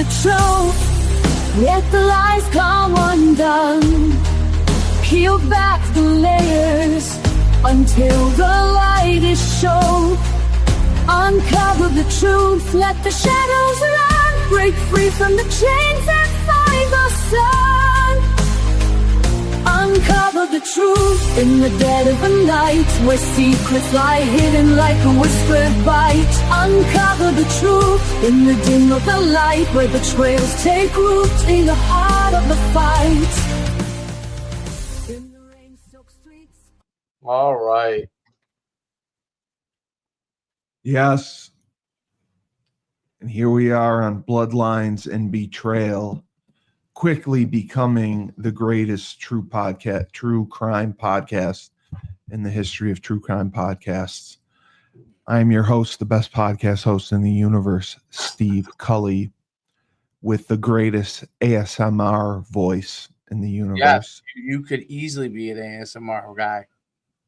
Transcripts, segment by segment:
the truth, yet the lies come undone. Peel back the layers until the light is shown. Uncover the truth, let the shadows run. Break free from the chains and find the sun. Uncover the truth in the dead of the night, where secrets lie hidden like a whispered bite. Uncover the truth in the dim of the light, where betrayals take root in the heart of the fight. In the rain-soaked streets. All right. Yes. And here we are on Bloodlines and Betrayal, quickly becoming the greatest true crime podcast in the history of true crime podcasts. I'm your host, the best podcast host in the universe, Steve Cully, with the greatest ASMR voice in the universe. Yes, you could easily be an ASMR guy.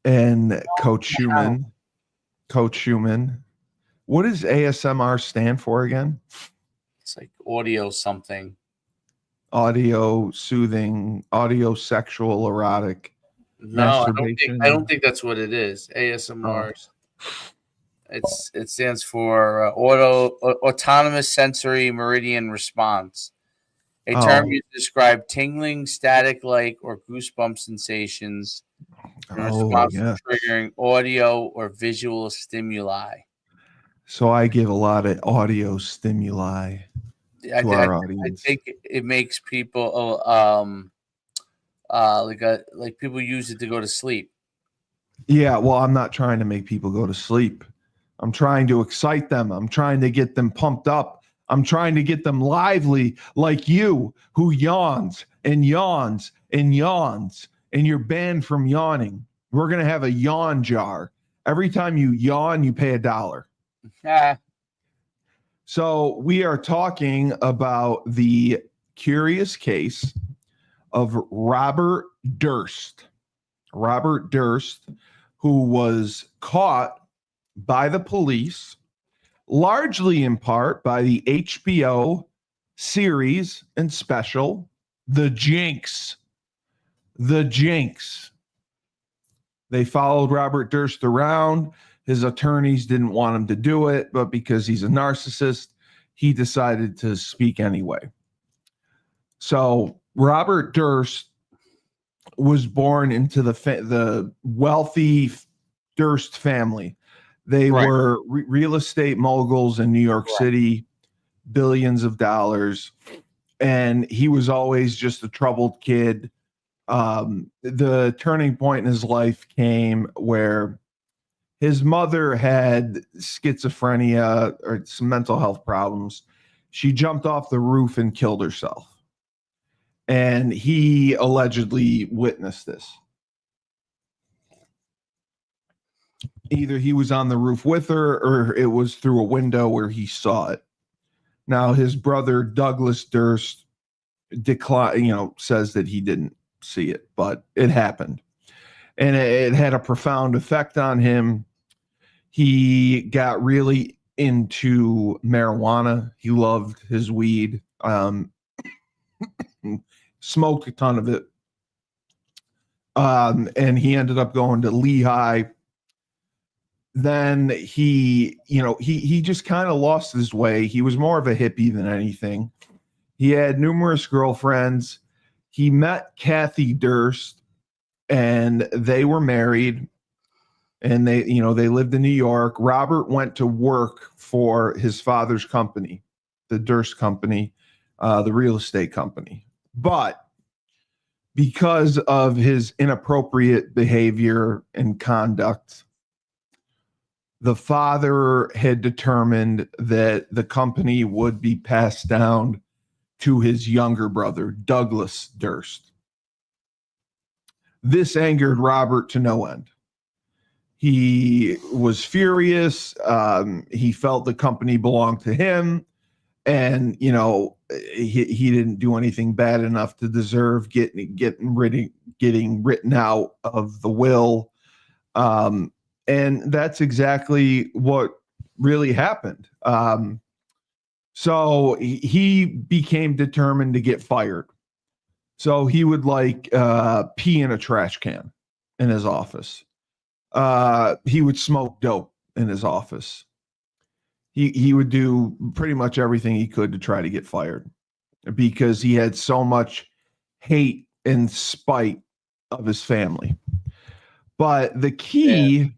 And Coach Schumann. Coach Schumann. What does ASMR stand for again? It's like audio something. Audio soothing, audio sexual erotic. No, I don't think that's what it is. ASMR. It stands for autonomous sensory meridian response. A term used to describe tingling, static-like, or goosebump sensations in response to triggering audio or visual stimuli. So I give a lot of audio stimuli to our audience. I think it makes people like people use it to go to sleep. Yeah, well, I'm not trying to make people go to sleep. I'm trying to excite them. I'm trying to get them pumped up. I'm trying to get them lively, like you, who yawns and yawns and yawns, and you're banned from yawning. We're going to have a yawn jar. Every time you yawn, you pay $1. So we are talking about the curious case of Robert Durst. Robert Durst, who was caught by the police, largely in part by the HBO series and special, The Jinx. The Jinx. They followed Robert Durst around. His attorneys didn't want him to do it, but because he's a narcissist, he decided to speak anyway. So Robert Durst was born into the wealthy Durst family. They were real estate moguls in New York City, billions of dollars, and he was always just a troubled kid. The turning point in his life came where his mother had schizophrenia or some mental health problems. She jumped off the roof and killed herself. And he allegedly witnessed this. Either he was on the roof with her or it was through a window where he saw it. Now, his brother, Douglas Durst, says that he didn't see it, but it happened. And it had a profound effect on him. He got really into marijuana. He loved his weed. Smoked a ton of it. And he ended up going to Lehigh. Then he just kind of lost his way. He was more of a hippie than anything. He had numerous girlfriends. He met Kathie Durst, and they were married. And they lived in New York. Robert went to work for his father's company, the Durst company, the real estate company. But because of his inappropriate behavior and conduct, the father had determined that the company would be passed down to his younger brother, Douglas Durst. This angered Robert to no end. He was furious. He felt the company belonged to him. And, he didn't do anything bad enough to deserve getting written out of the will. And that's exactly what really happened. So he became determined to get fired. So he would pee in a trash can in his office. He would smoke dope in his office. He would do pretty much everything he could to try to get fired because he had so much hate and spite of his family. But the key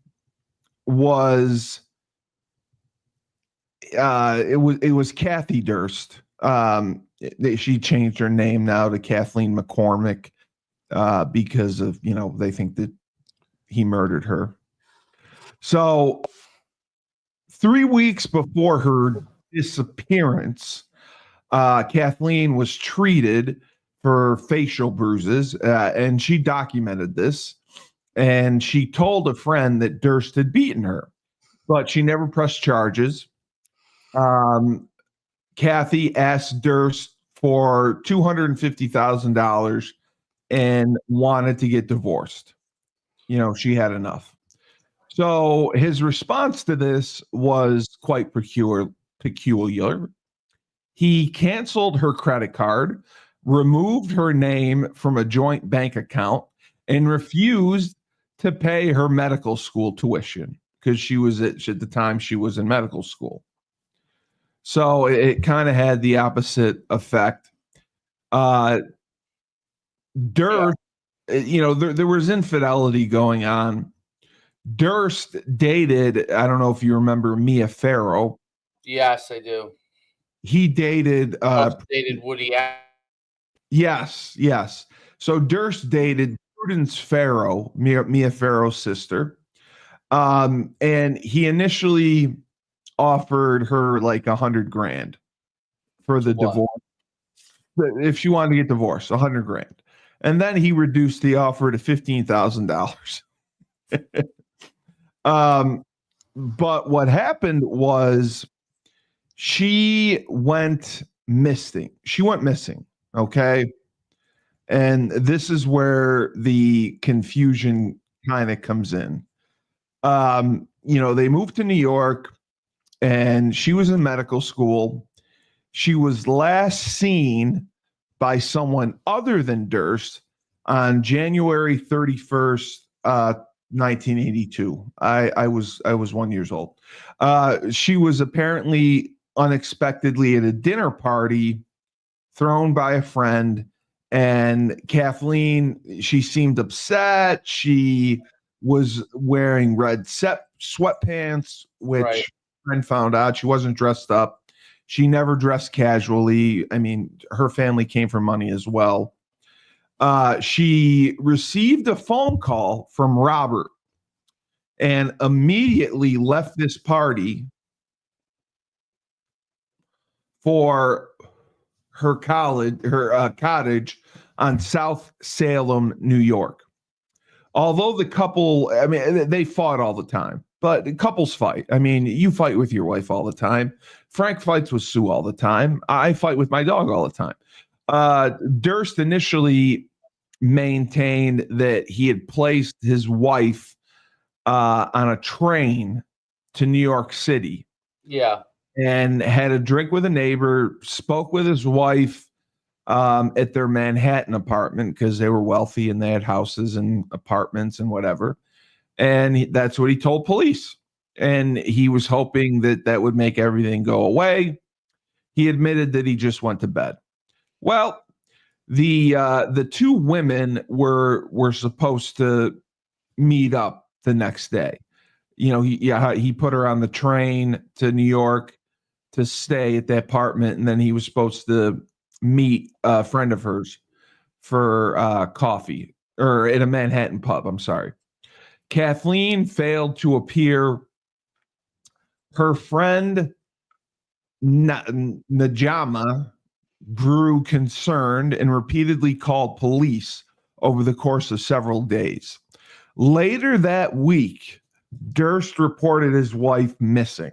was it was Kathie Durst. She changed her name now to Kathleen McCormick because of, they think that he murdered her. So 3 weeks before her disappearance, Kathleen was treated for facial bruises, and she documented this. And she told a friend that Durst had beaten her, but she never pressed charges. Kathie asked Durst for $250,000 and wanted to get divorced. She had enough. So his response to this was quite peculiar. He canceled her credit card, removed her name from a joint bank account, and refused to pay her medical school tuition because she was at the time she was in medical school. So it kind of had the opposite effect. Durst, there was infidelity going on. Durst dated, I don't know if you remember Mia Farrow. Yes, I do. He dated Woody Allen. Yes. So Durst dated Prudence Farrow, Mia Farrow's sister. And he initially offered her like $100,000 for the divorce. If she wanted to get divorced, $100,000. And then he reduced the offer to $15,000. But what happened was she went missing. Okay. And this is where the confusion kind of comes in. They moved to New York and she was in medical school. She was last seen by someone other than Durst on January 31st, 1982. I was 1 year old. She was apparently unexpectedly at a dinner party thrown by a friend, and Kathleen, she seemed upset. She was wearing red sweatpants, which friend found out she wasn't dressed up. She never dressed casually. I mean, her family came from money as well. She received a phone call from Robert and immediately left this party for her cottage on South Salem, New York. Although the couple, I mean, they fought all the time, but couples fight. I mean, you fight with your wife all the time. Frank fights with Sue all the time. I fight with my dog all the time. Durst initially maintained that he had placed his wife on a train to New York City. Yeah. And had a drink with a neighbor, spoke with his wife at their Manhattan apartment because they were wealthy and they had houses and apartments and whatever. And that's what he told police. And he was hoping that would make everything go away. He admitted that he just went to bed. Well, the two women were supposed to meet up the next day. He put her on the train to New York to stay at the apartment, and then he was supposed to meet a friend of hers for coffee, or at a Manhattan pub. I'm sorry. Kathleen failed to appear. Her friend Najama grew concerned and repeatedly called police over the course of several days. Later that week, Durst reported his wife missing.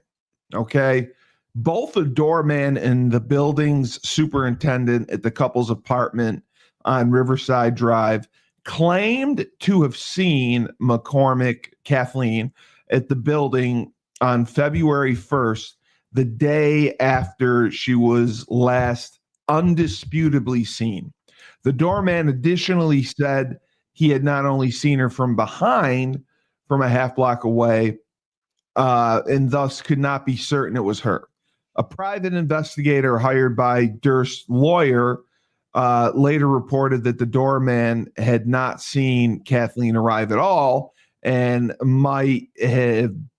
Okay. Both the doorman and the building's superintendent at the couple's apartment on Riverside Drive claimed to have seen Kathleen, at the building on February 1st, the day after she was last undisputably seen. The doorman additionally said he had not only seen her from behind, from a half block away, and thus could not be certain it was her. A private investigator hired by Durst's lawyer later reported that the doorman had not seen Kathleen arrive at all and might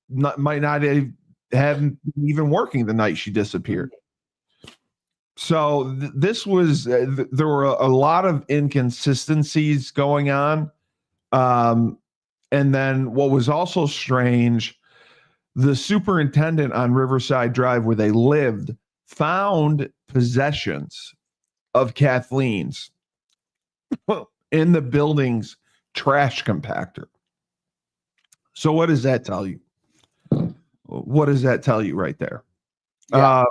not have been even working the night she disappeared. So this was there were a lot of inconsistencies going on. And then what was also strange, the superintendent on Riverside Drive where they lived found possessions of Kathleen's in the building's trash compactor. So what does that tell you? What does that tell you right there? Yeah.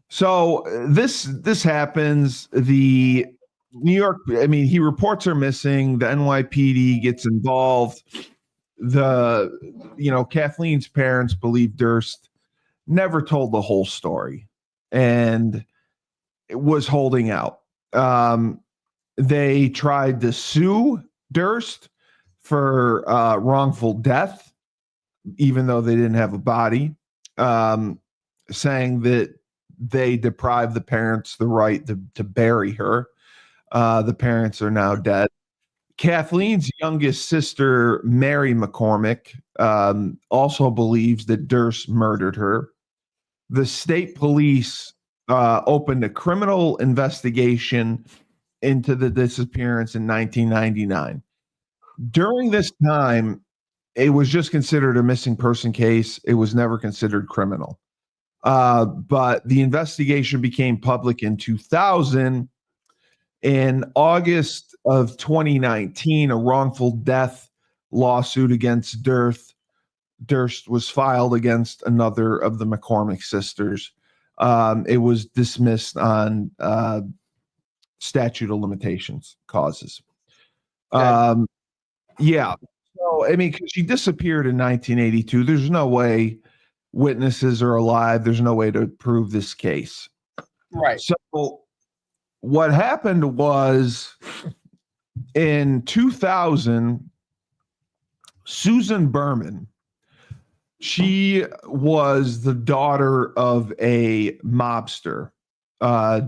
So this happens. The New York, I mean, he reports her missing. The NYPD gets involved. Kathleen's parents believe Durst never told the whole story and was holding out. They tried to sue Durst for wrongful death, even though they didn't have a body, saying that they deprived the parents the right to bury her. The parents are now dead. Kathleen's youngest sister, Mary McCormick, also believes that Durst murdered her. The state police opened a criminal investigation into the disappearance in 1999. During this time, it was just considered a missing person case. It was never considered criminal. But the investigation became public in 2000. In August of 2019, a wrongful death lawsuit against Durst was filed against another of the McCormick sisters. It was dismissed on statute of limitations causes. Okay. Yeah. So, I mean, because she disappeared in 1982, there's no way witnesses are alive. There's no way to prove this case. Right. So what happened was in 2000, Susan Berman, she was the daughter of a mobster,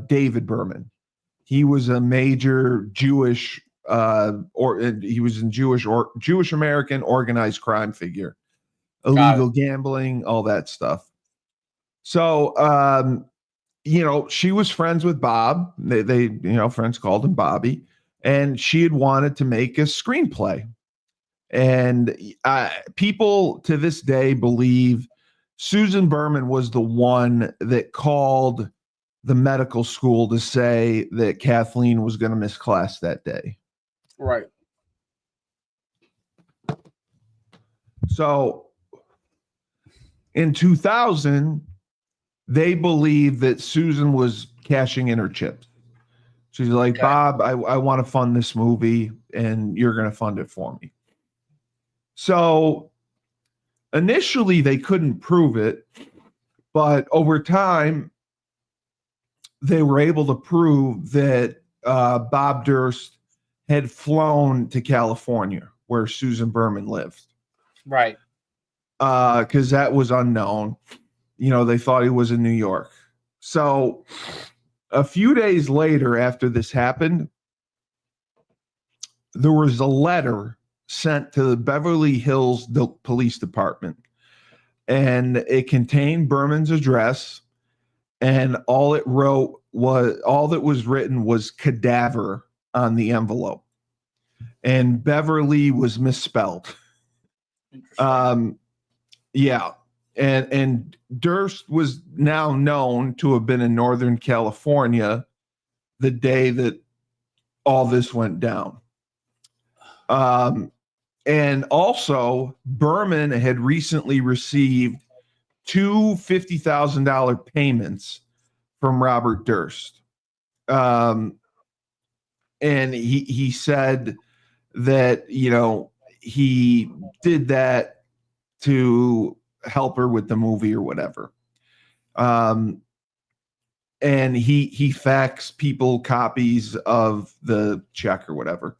David Berman. He was a major Jewish he was in Jewish American organized crime figure, illegal gambling, all that stuff. So, she was friends with Bob. They friends called him Bobby, and she had wanted to make a screenplay. And people to this day believe Susan Berman was the one that called the medical school to say that Kathleen was going to miss class that day. Right. So in 2000, they believe that Susan was cashing in her chips. She's like, okay, Bob, I want to fund this movie and you're going to fund it for me. So initially they couldn't prove it, but over time they were able to prove that Bob Durst had flown to California where Susan Berman lived. Right. Because that was unknown. They thought he was in New York. So a few days later after this happened, there was a letter sent to the Beverly Hills Police Department, and it contained Berman's address, and all that was written was cadaver on the envelope, and Beverly was misspelled. Yeah. And Durst was now known to have been in Northern California the day that all this went down. And also, Berman had recently received two $50,000 payments from Robert Durst. And he said that, he did that to help her with the movie or whatever. And he faxed people copies of the check or whatever.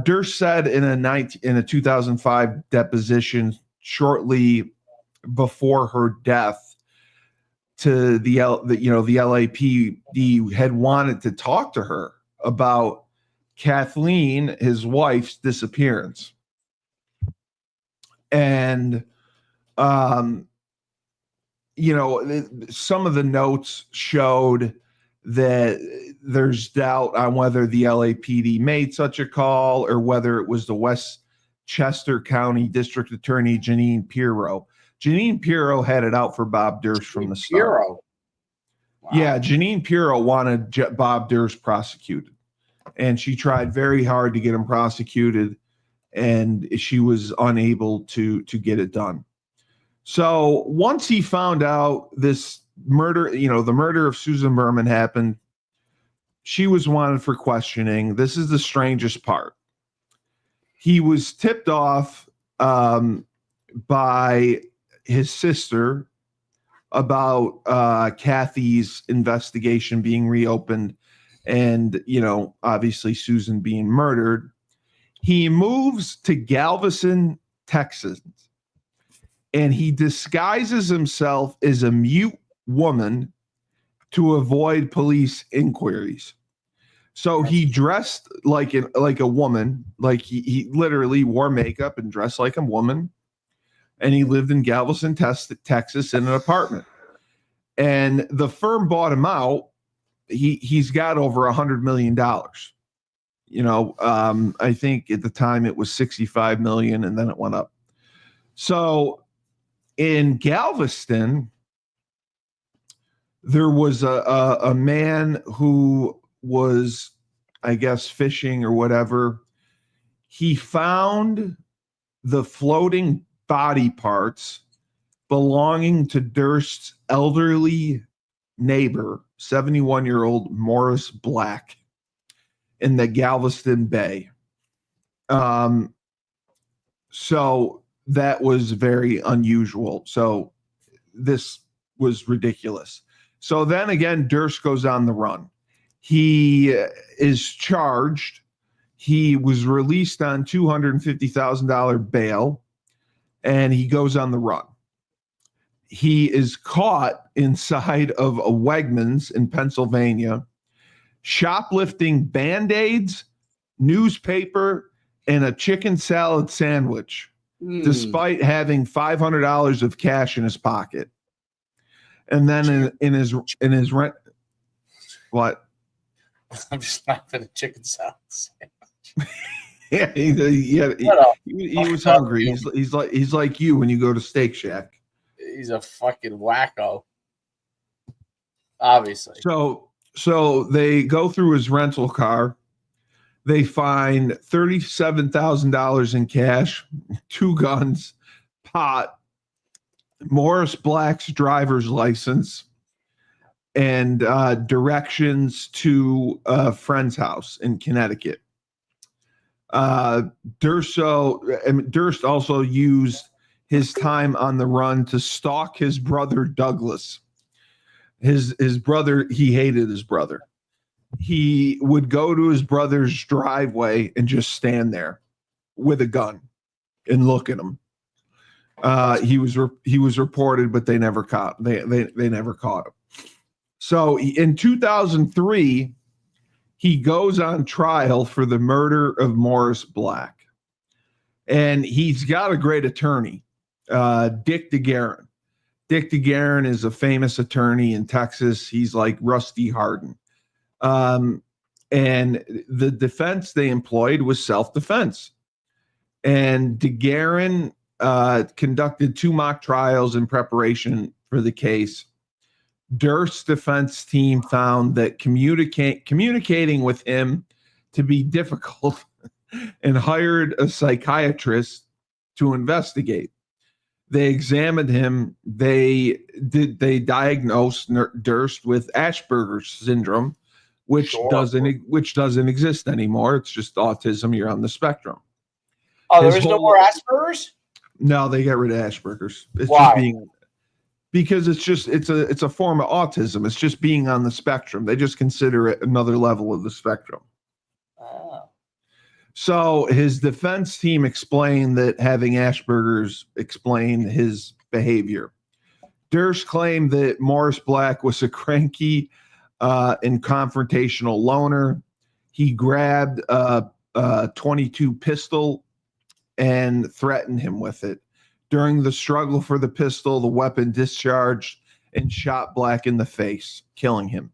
Durst said in a 2005 deposition shortly before her death to the LAPD had wanted to talk to her about Kathleen, his wife's disappearance. And some of the notes showed that there's doubt on whether the LAPD made such a call or whether it was the Westchester County District Attorney Janine Pirro. Janine Pirro had it out for Bob Durst from the start. Wow. Yeah, Janine Pirro wanted Bob Durst prosecuted, and she tried very hard to get him prosecuted, and she was unable to get it done. So once he found out this murder, the murder of Susan Berman happened, she was wanted for questioning. This is the strangest part. He was tipped off by his sister about Kathie's investigation being reopened and, obviously Susan being murdered. He moves to Galveston, Texas, and he disguises himself as a mute woman to avoid police inquiries. So he dressed like a woman, like he literally wore makeup and dressed like a woman, and he lived in Galveston, Texas, in an apartment. And the firm bought him out. He's got over $100 million. I think at the time it was 65 million, and then it went up. So in Galveston, there was a man who was, I guess, fishing or whatever. He found the floating body parts belonging to Durst's elderly neighbor, 71-year-old Morris Black, in the Galveston Bay. So that was very unusual. So this was ridiculous. So then again, Durst goes on the run. He is charged. He was released on $250,000 bail, and he goes on the run. He is caught inside of a Wegmans in Pennsylvania, shoplifting Band-Aids, newspaper, and a chicken salad sandwich, despite having $500 of cash in his pocket. And then in his rent, what? I'm just laughing at chicken salad sandwich. Yeah, he was hungry. He's like you when you go to Steak Shack. He's a fucking wacko. Obviously. So they go through his rental car. They find $37,000 in cash, 2 guns, pot, Morris Black's driver's license, and directions to a friend's house in Connecticut. Durst also used his time on the run to stalk his brother Douglas. His brother, he hated his brother. He would go to his brother's driveway and just stand there with a gun and look at him. He was reported, but they never caught. They never caught him. So in 2003, he goes on trial for the murder of Morris Black, and he's got a great attorney, Dick DeGuerin. Dick DeGuerin is a famous attorney in Texas. He's like Rusty Hardin. And the defense they employed was self-defense. And DeGuerin conducted 2 mock trials in preparation for the case. Durst's defense team found that communicating with him to be difficult and hired a psychiatrist to investigate. They examined him. They diagnosed Durst with Asperger's syndrome, which doesn't exist anymore. It's just autism. You're on the spectrum. Oh, there is no more Asperger's? No, they got rid of Asperger's. It's Why? just Because it's a form of autism. It's just being on the spectrum. They just consider it another level of the spectrum. Oh. So his defense team explained that having Asperger's explained his behavior. Durst claimed that Morris Black was a cranky and confrontational loner. He grabbed a .22 pistol and threatened him with it. During the struggle for the pistol, the weapon discharged and shot Black in the face, killing him.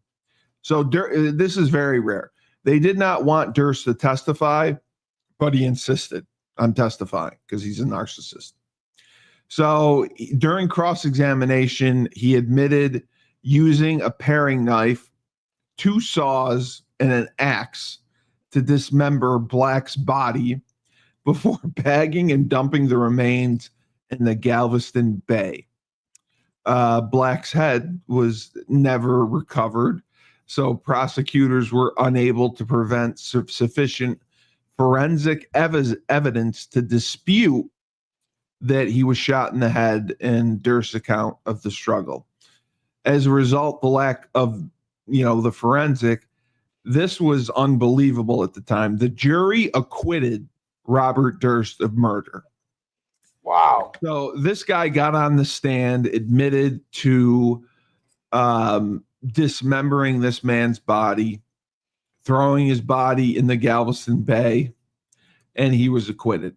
So this is very rare. They did not want Durst to testify, but he insisted on testifying because he's a narcissist. So during cross-examination, he admitted using a paring knife, 2 saws, and an axe to dismember Black's body before bagging and dumping the remains in the Galveston Bay. Black's head was never recovered, so prosecutors were unable to prevent sufficient forensic evidence to dispute that he was shot in the head in Durst's account of the struggle. As a result, the lack of, the forensic, this was unbelievable at the time. The jury acquitted Robert Durst of murder. Wow. So this guy got on the stand, admitted to dismembering this man's body, throwing his body in the Galveston Bay, and he was acquitted.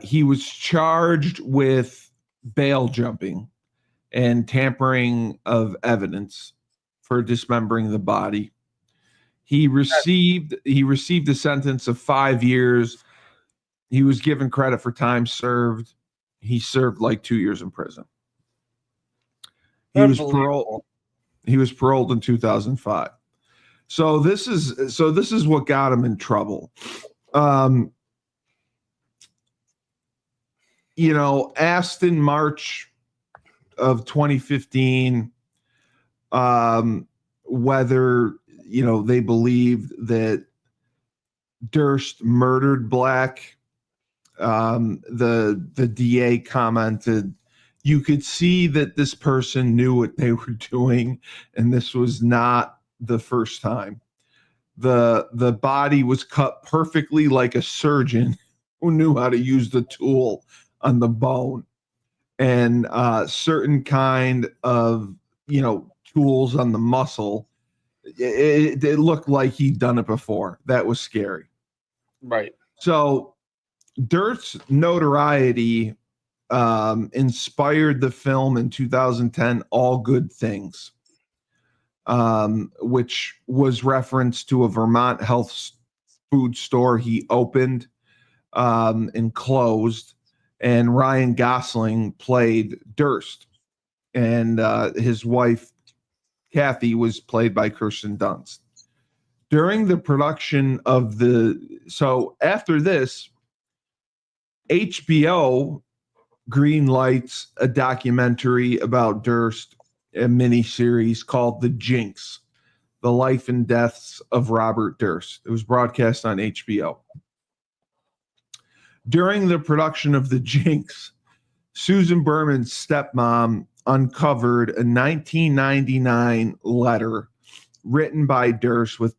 He was charged with bail jumping and tampering of evidence for dismembering the body. He received a sentence of 5 years. He was given credit for time served. He served like 2 years in prison. He was paroled in 2005. So this is what got him in trouble. Asked in March of 2015 whether they believed that Durst murdered Black. The DA commented, "You could see that this person knew what they were doing, and this was not the first time. The body was cut perfectly like a surgeon who knew how to use the tool on the bone, and certain kind of tools on the muscle. It looked like he'd done it before. That was scary." Right. So Durst's notoriety inspired the film in 2010, All Good Things, which was reference to a Vermont health food store he opened and closed, and Ryan Gosling played Durst, and his wife Kathie was played by Kirsten Dunst. During the production of after this, HBO greenlights a documentary about Durst, a miniseries called The Jinx, The Life and Deaths of Robert Durst. It was broadcast on HBO. During the production of The Jinx, Susan Berman's stepmom uncovered a 1999 letter written by Durst with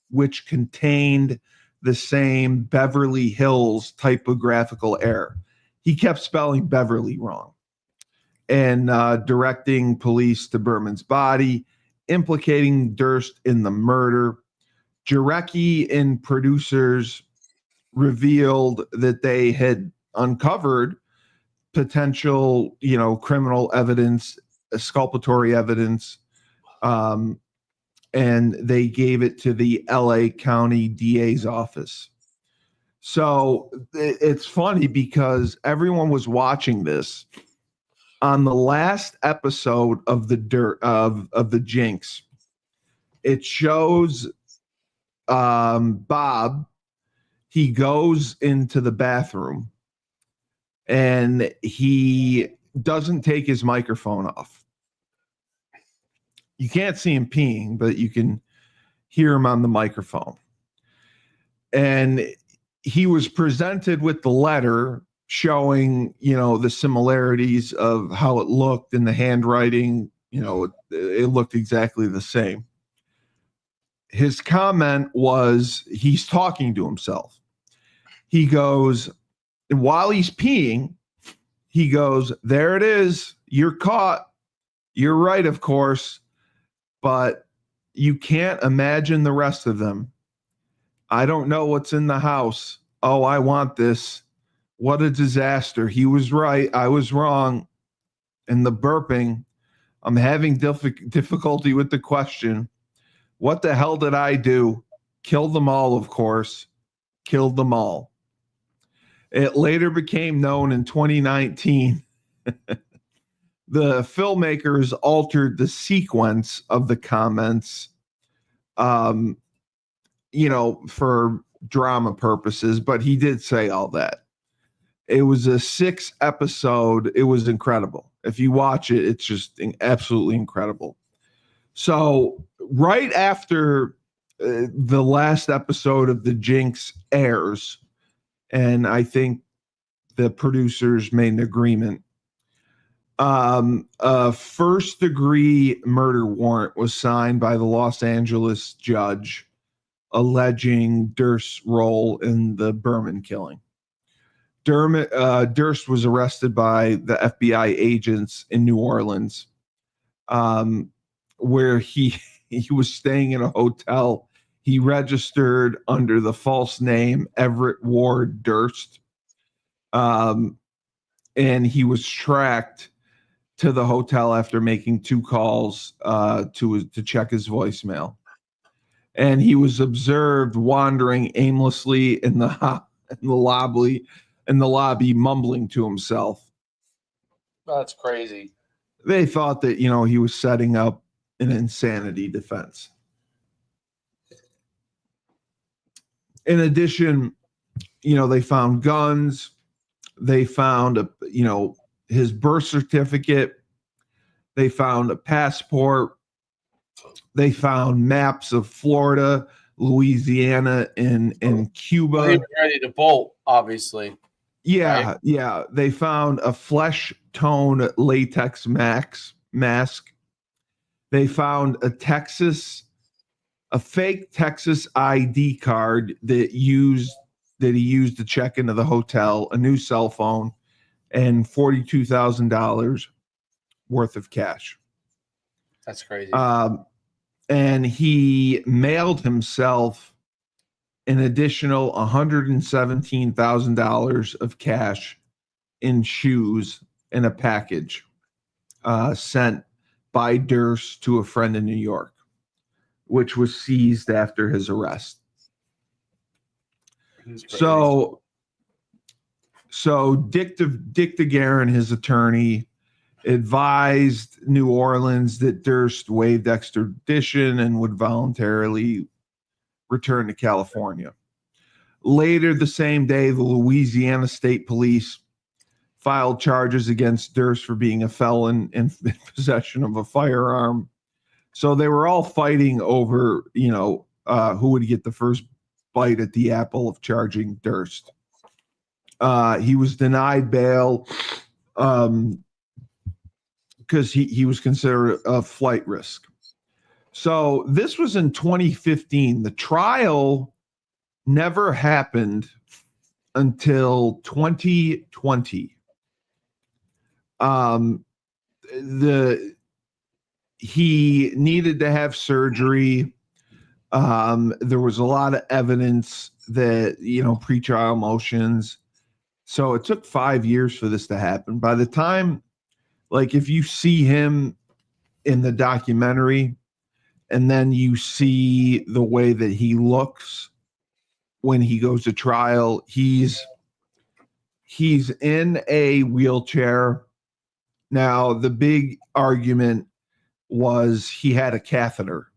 which contained the same Beverly Hills typographical error. He kept spelling Beverly wrong, and directing police to Berman's body, implicating Durst in the murder. Jarecki and producers revealed that they had uncovered potential, criminal evidence, exculpatory evidence, and they gave it to the LA County DA's office. So it's funny because everyone was watching this. On the last episode of the Jinx, it shows Bob. He goes into the bathroom and he doesn't take his microphone off. You can't see him peeing, but you can hear him on the microphone. And he was presented with the letter showing, the similarities of how it looked and the handwriting, it looked exactly the same. His comment was, he's talking to himself. He goes, while he's peeing, he goes, there it is. You're caught. You're right, of course, but you can't imagine the rest of them. I don't know what's in the house. Oh, I want this. What a disaster. He was right. I was wrong. And the burping, I'm having difficulty with the question. What the hell did I do? Killed them all, of course. Killed them all. It later became known in 2019. The filmmakers altered the sequence of the comments, for drama purposes, but he did say all that. It was a 6 episode. It was incredible. If you watch it, it's just absolutely incredible. So right after the last episode of the Jinx airs, and I think the producers made an agreement, a first-degree murder warrant was signed by the Los Angeles judge alleging Durst's role in the Berman killing. Durst was arrested by the FBI agents in New Orleans, where he was staying in a hotel. He registered under the false name Everett Ward Durst, and he was tracked to the hotel after making 2 calls to check his voicemail. And he was observed wandering aimlessly in the lobby, mumbling to himself. That's crazy. They thought that, he was setting up an insanity defense. In addition, they found guns. They found his birth certificate. They found a passport. They found maps of Florida, Louisiana, and Cuba. Well, he was ready to bolt, obviously. Yeah, right? Yeah. They found a flesh tone latex mask. They found a fake Texas ID card that he used to check into the hotel, a new cell phone, and $42,000 worth of cash. That's crazy. And he mailed himself an additional $117,000 of cash in shoes in a package sent by Durst to a friend in New York, which was seized after his arrest. So Dick DeGuerin, his attorney, advised New Orleans that Durst waived extradition and would voluntarily return to California. Later the same day, the Louisiana State Police filed charges against Durst for being a felon in possession of a firearm. So they were all fighting over, who would get the first bite at the apple of charging Durst. He was denied bail because he was considered a flight risk. So this was in 2015. The trial never happened until 2020. He needed to have surgery. There was a lot of evidence that, pretrial motions. So it took 5 years for this to happen. By the time, if you see him in the documentary and then you see the way that he looks when he goes to trial, he's in a wheelchair. Now, the big argument was he had a catheter,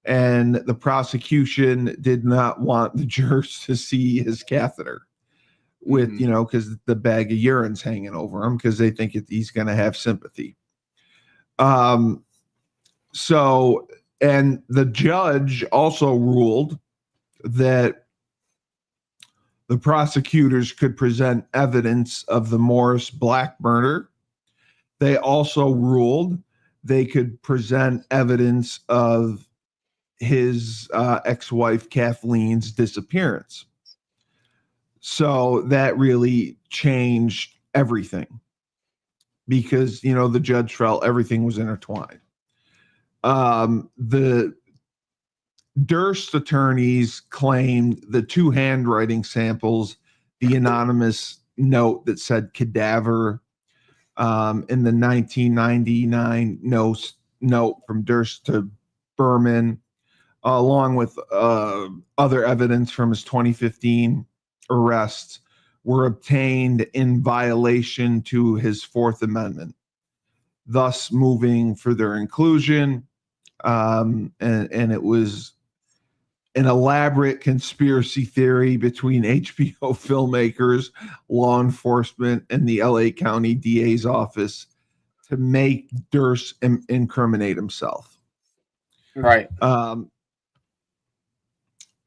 and the prosecution did not want the jurors to see his catheter with, because the bag of urine's hanging over him, because they think he's going to have sympathy. So, and the judge also ruled that The prosecutors could present evidence of the Morris Black murder. They also ruled they could present evidence of his ex-wife Kathleen's disappearance. So that really changed everything because, you know, the judge felt everything was intertwined. The Durst attorneys claimed the two handwriting samples, the anonymous note that said cadaver in the 1999 note from Durst to Berman, along with other evidence from his 2015 arrests, were obtained in violation to his Fourth Amendment, thus moving for their inclusion. And it was an elaborate conspiracy theory between HBO filmmakers, law enforcement, and the LA County DA's office to make Durst incriminate himself. Right.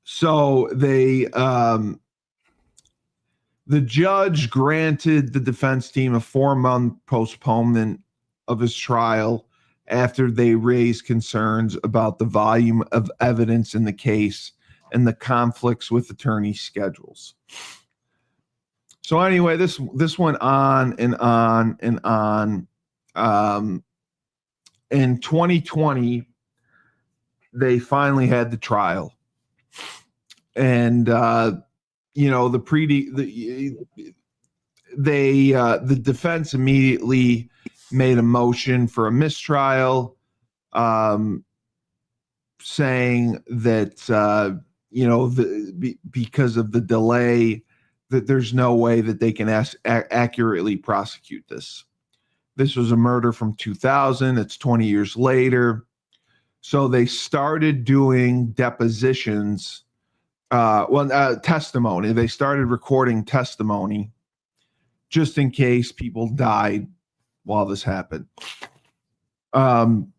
So the judge granted the defense team a 4-month postponement of his trial after they raised concerns about the volume of evidence in the case and the conflicts with attorney schedules. So anyway, this went on and on and on. In 2020, they finally had the trial. And you know, the defense immediately made a motion for a mistrial, saying that you know, because of the delay, that there's no way that they can accurately prosecute this. This was a murder from 2000. It's 20 years later. So they started doing depositions. Testimony. They started recording testimony just in case people died while this happened. In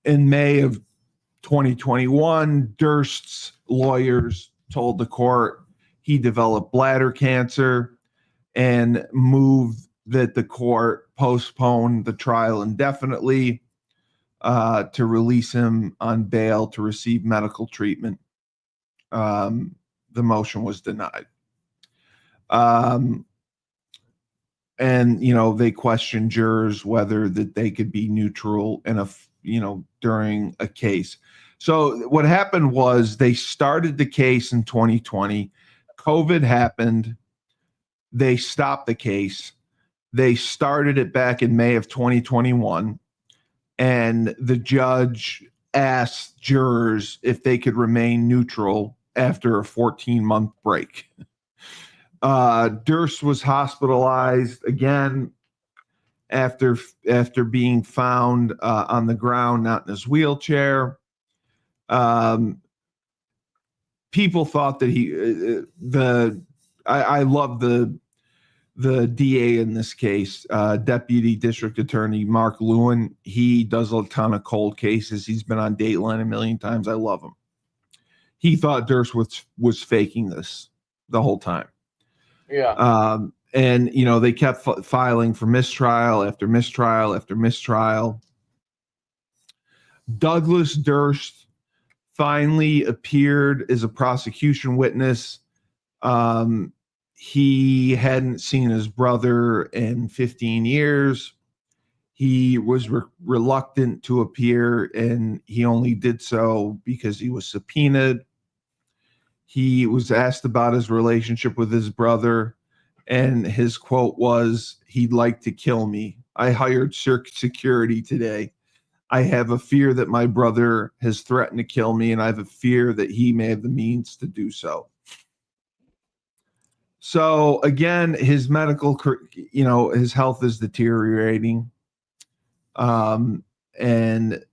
May of 2021, Durst's lawyers told the court he developed bladder cancer and moved that the court postpone the trial indefinitely to release him on bail to receive medical treatment. The motion was denied. And, you know, they questioned jurors whether that they could be neutral during a case. So what happened was they started the case in 2020. COVID happened. They stopped the case. They started it back in May of 2021. And the judge asked jurors if they could remain neutral after a 14-month break. Durst was hospitalized again after being found on the ground, not in his wheelchair. People thought that I love the DA in this case, Deputy District Attorney Mark Lewin. He does a ton of cold cases. He's been on Dateline a million times. I love him. He thought Durst was faking this the whole time. Yeah. And, you know, they kept filing for mistrial after mistrial after mistrial. Douglas Durst finally appeared as a prosecution witness. He hadn't seen his brother in 15 years. He was reluctant to appear, and he only did so because he was subpoenaed. He was asked about his relationship with his brother, and his quote was, "He'd like to kill me. I hired security today. I have a fear that my brother has threatened to kill me, and I have a fear that he may have the means to do so." So again, his medical, his health is deteriorating. And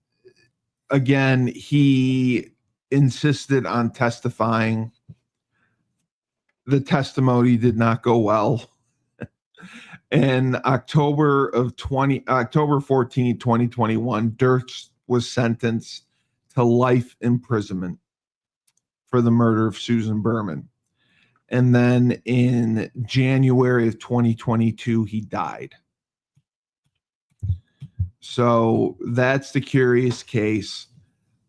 again, he insisted on testifying. The testimony did not go well. In October 14, 2021, Durst was sentenced to life imprisonment for the murder of Susan Berman. And then in January of 2022, he died. So that's the curious case.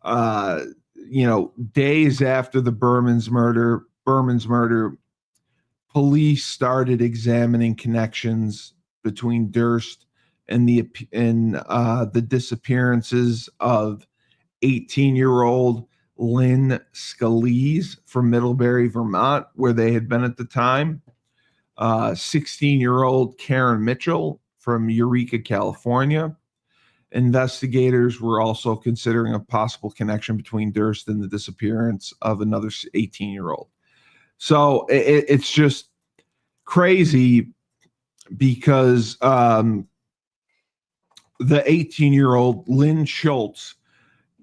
Days after the Berman's murder, police started examining connections between Durst and the disappearances of 18-year-old Lynn Scalise from Middlebury, Vermont, where they had been at the time. 16-year-old Karen Mitchell from Eureka, California. Investigators were also considering a possible connection between Durst and the disappearance of another 18-year-old. So it's just crazy because the 18-year-old Lynn Schultz,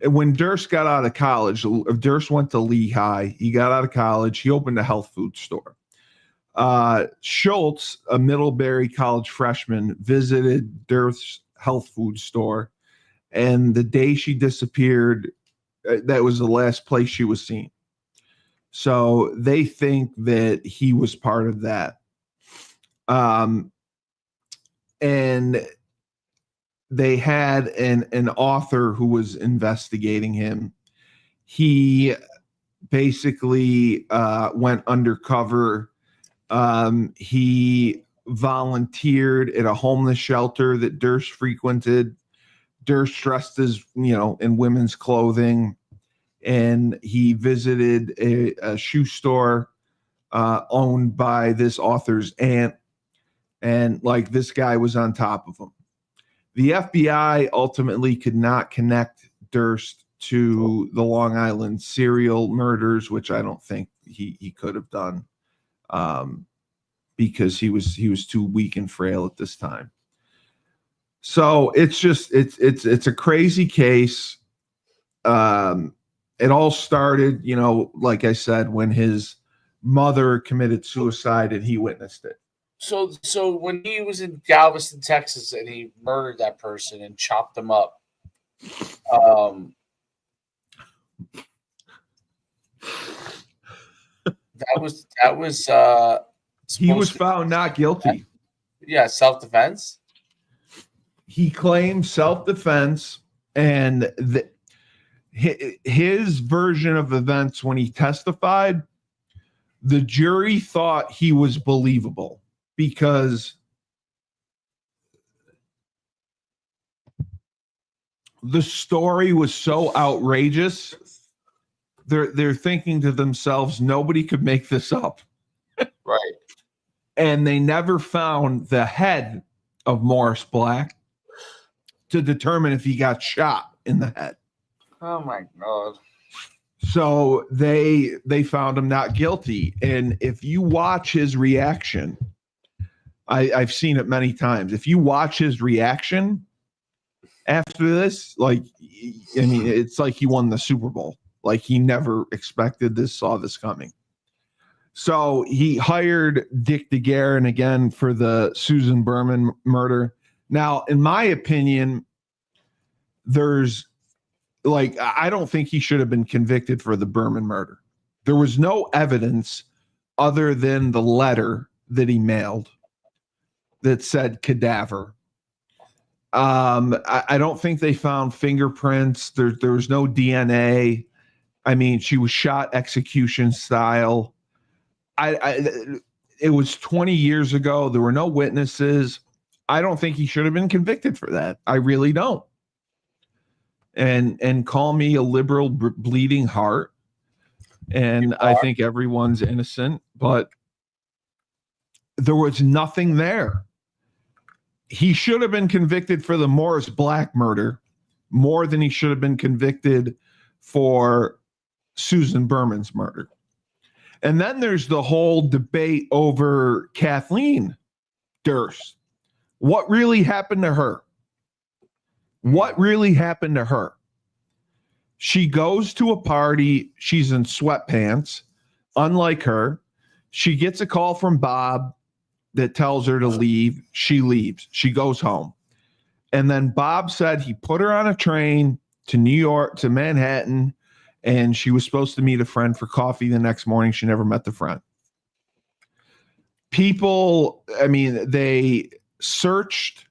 when Durst got out of college, Durst went to Lehigh. He got out of college. He opened a health food store. Schultz, a Middlebury College freshman, visited Durst's health food store, and the day she disappeared, that was the last place she was seen. So they think that he was part of that. And they had an author who was investigating him. He basically went undercover. He volunteered at a homeless shelter that Durst frequented. Durst dressed as, in women's clothing, and he visited a shoe store owned by this author's aunt, and this guy was on top of him. The FBI ultimately could not connect Durst to the Long Island serial murders, which I don't think he could have done, because he was too weak and frail at this time. So it's a crazy case. It all started, like I said, when his mother committed suicide and he witnessed it. So when he was in Galveston, Texas, and he murdered that person and chopped them up, that was he was found not guilty. Yeah, self-defense. He claimed self-defense, and his version of events when he testified, the jury thought he was believable because the story was so outrageous. They're thinking to themselves, nobody could make this up. Right. And they never found the head of Morris Black to determine if he got shot in the head. Oh my God. So they found him not guilty. And if you watch his reaction, I've seen it many times. If you watch his reaction after this, it's like he won the Super Bowl. Like he never expected this, saw this coming. So he hired Dick DeGuerin again for the Susan Berman murder. Now, in my opinion, I don't think he should have been convicted for the Berman murder. There was no evidence other than the letter that he mailed that said cadaver. I don't think they found fingerprints. There was no DNA. I mean, she was shot execution style. It was 20 years ago. There were no witnesses. I don't think he should have been convicted for that. I really don't. And call me a liberal bleeding heart. And I think everyone's innocent, but there was nothing there. He should have been convicted for the Morris Black murder more than he should have been convicted for Susan Berman's murder. And then there's the whole debate over Kathleen Durst. What really happened to her? What really happened to her? She goes to a party. She's in sweatpants. Unlike her, she gets a call from Bob that tells her to leave. She leaves. She goes home. And then Bob said he put her on a train to New York, to Manhattan, and she was supposed to meet a friend for coffee the next morning. She never met the friend. people, I mean, they searched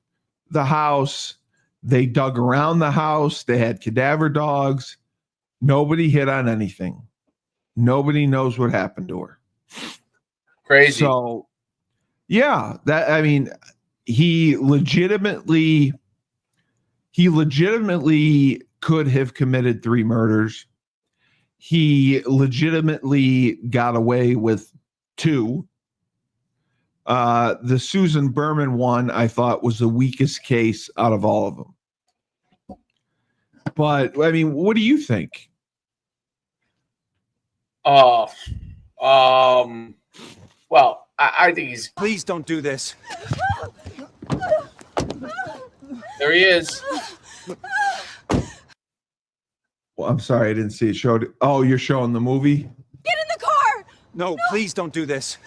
the house. They dug around the house. They had cadaver dogs. Nobody hit on anything. Nobody knows what happened to her. Crazy. So, yeah, he legitimately could have committed 3 murders. He legitimately got away with 2. The Susan Berman one, I thought, was the weakest case out of all of them. But I mean, what do you think? Well, I think he's. Please don't do this. There he is. Well, I'm sorry, I didn't see it showed. Oh, you're showing the movie? Get in the car! No, please don't do this.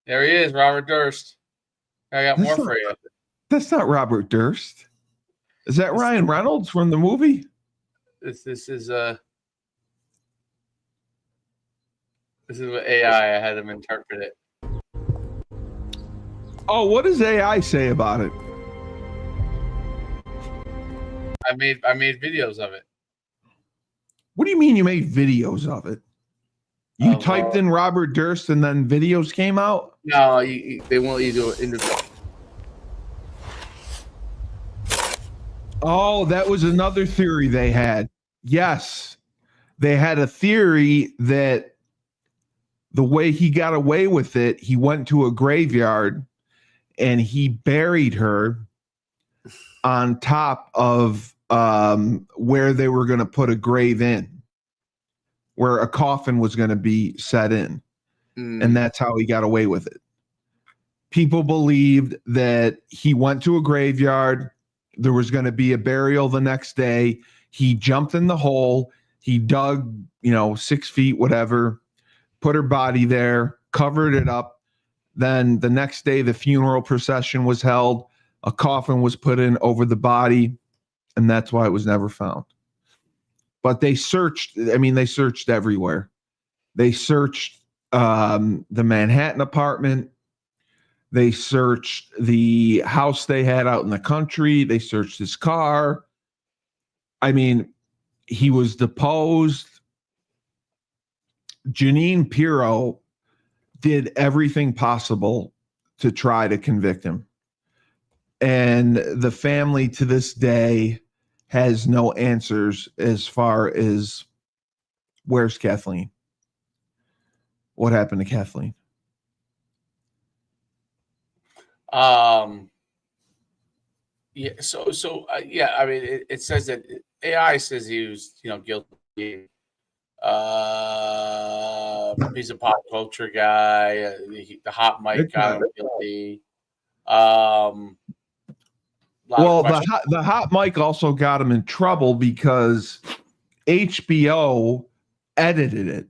There he is, Robert Durst. I got more for you. That's not Robert Durst. Is that Ryan Reynolds from the movie? This is what AI. I had him interpret it. Oh, what does AI say about it? I made videos of it. What do you mean you made videos of it? You typed in Robert Durst and then videos came out? No, they won't let you do it. Oh, that was another theory they had. Yes. They had a theory that the way he got away with it, he went to a graveyard and he buried her on top of where they were going to put a grave in, where a coffin was going to be set in. And that's how he got away with it. People believed that he went to a graveyard. There was going to be a burial the next day. He jumped in the hole. He dug, 6 feet, whatever, put her body there, covered it up. Then the next day, the funeral procession was held. A coffin was put in over the body, and that's why it was never found. But they searched everywhere. They searched the Manhattan apartment. They searched the house they had out in the country. They searched his car. I mean, he was deposed. Jeanine Pirro did everything possible to try to convict him. And the family to this day has no answers as far as where's Kathleen? What happened to Kathleen? Yeah. Yeah. I mean, it says that AI says he was, guilty. He's a pop culture guy. The hot mic got him guilty. The hot mic also got him in trouble because HBO edited it.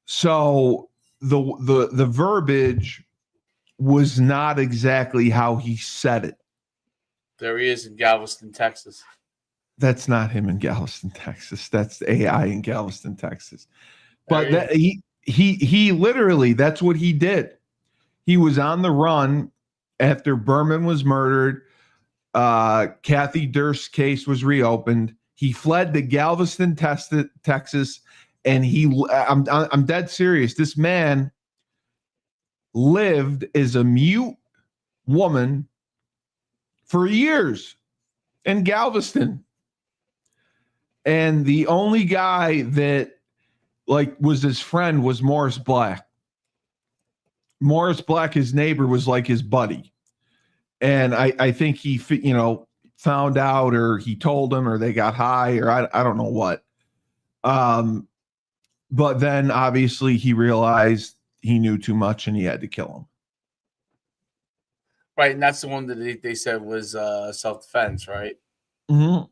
So the verbiage was not exactly how he said it. There he is in Galveston, Texas. That's not him in Galveston, Texas. That's AI in Galveston, Texas. But he literally, that's what he did. He was on the run after Berman was murdered. Kathie Durst's case was reopened. He fled to Galveston, Texas, and I'm dead serious. This man lived as a mute woman for years in Galveston. And the only guy that was his friend was Morris Black. Morris Black, his neighbor, was like his buddy. And I think he, found out, or he told him, or they got high, or I don't know what. But then obviously he realized he knew too much and he had to kill him. Right. And that's the one that they said was self-defense, right? Mm-hmm.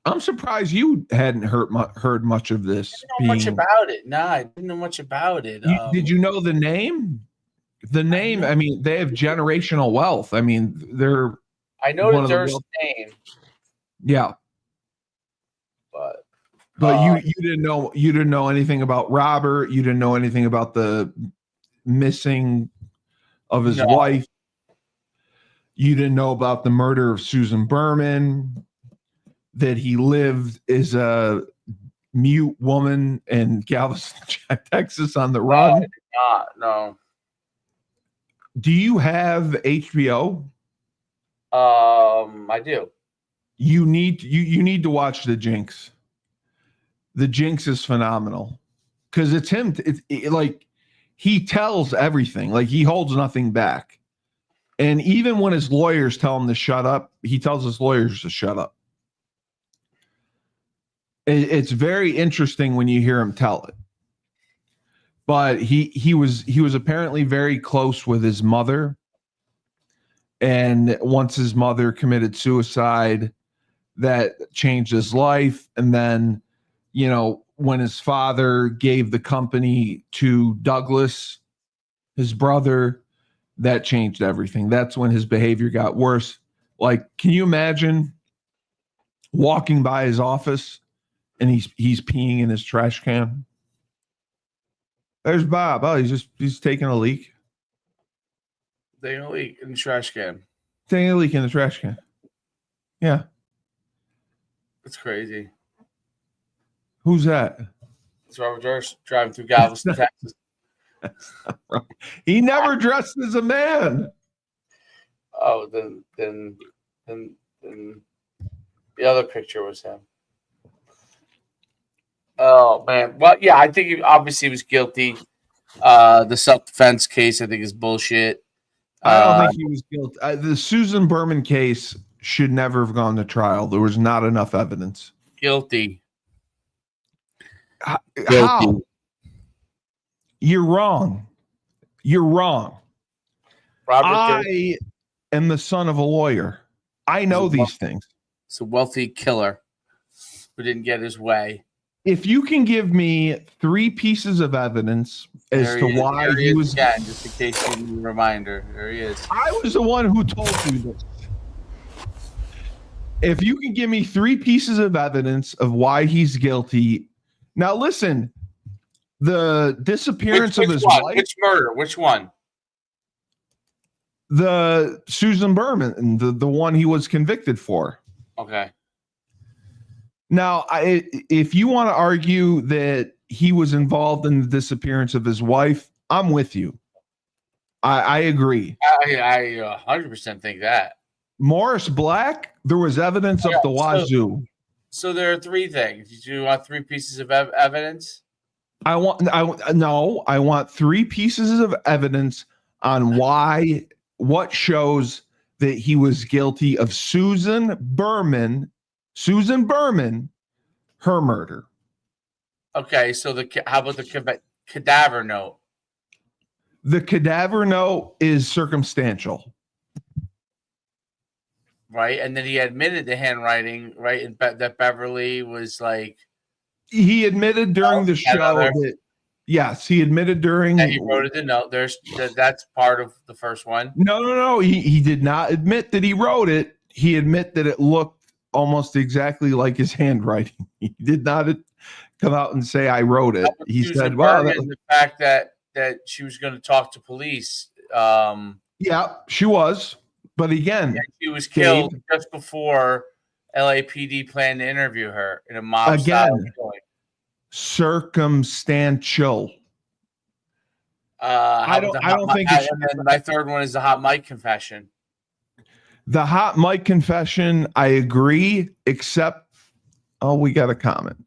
I'm surprised you hadn't heard much of this. I didn't know much about it. No, I didn't know much about it. Did you know the name? The name, I mean, they have generational wealth. I mean, I know the Durst name. Yeah. But But you didn't know anything about Robert. You didn't know anything about the missing of his wife. You didn't know about the murder of Susan Berman, that he lived as a mute woman in Galveston, Texas on the run. No. Do you have HBO? I do. You need to watch the Jinx. The Jinx is phenomenal because it's him. Like he tells everything. Like he holds nothing back. And even when his lawyers tell him to shut up, he tells his lawyers to shut up. It's very interesting when you hear him tell it. But he was apparently very close with his mother. And once his mother committed suicide, that changed his life. And then, you know, when his father gave the company to Douglas, his brother, that changed everything. That's when his behavior got worse. Like, can you imagine walking by his office and he's peeing in his trash can? There's Bob. Oh, he's taking a leak. Taking a leak in the trash can. Taking a leak in the trash can. Yeah. That's crazy. Who's that? It's Robert Durst driving through Galveston, Texas. He never dressed as a man. Oh, then the other picture was him. Oh man. Well, yeah, I think he obviously was guilty. The self-defense case, I think, is bullshit. I don't think he was guilty. The Susan Berman case should never have gone to trial. There was not enough evidence. Guilty. How? You're wrong. You're wrong. I am the son of a lawyer. I know these things. It's a wealthy killer who didn't get his way. If you can give me 3 pieces of evidence as to why he was... Again, just in case you need a reminder. There he is. I was the one who told you this. If you can give me 3 pieces of evidence of why he's guilty... Now, listen. The disappearance of his wife... Which murder? Which one? The Susan Berman, the one he was convicted for. Okay. Now, if you want to argue that he was involved in the disappearance of his wife, I'm with you. I agree. I 100% think that. Morris Black, there was evidence up the wazoo. So there are 3 things. Do you want 3 pieces of evidence? I want 3 pieces of evidence on what shows that he was guilty of Susan Berman, her murder. Okay, so how about the cadaver note? The cadaver note is circumstantial. Right, and then he admitted the handwriting, right, and that Beverly was like... He admitted during the show that... Yes, he admitted during... And he wrote it in the note. That's part of the first one. No. He did not admit that he wrote it. He admitted that it looked almost exactly like his handwriting. He did not come out and say, I wrote it. He said, well... The fact that she was going to talk to police. Yeah, she was. But again... She was killed just before LAPD planned to interview her in a mob style killing. Circumstantial. I don't think it should. And my third one is the hot mic confession. The hot mic confession, I agree, except we got a comment.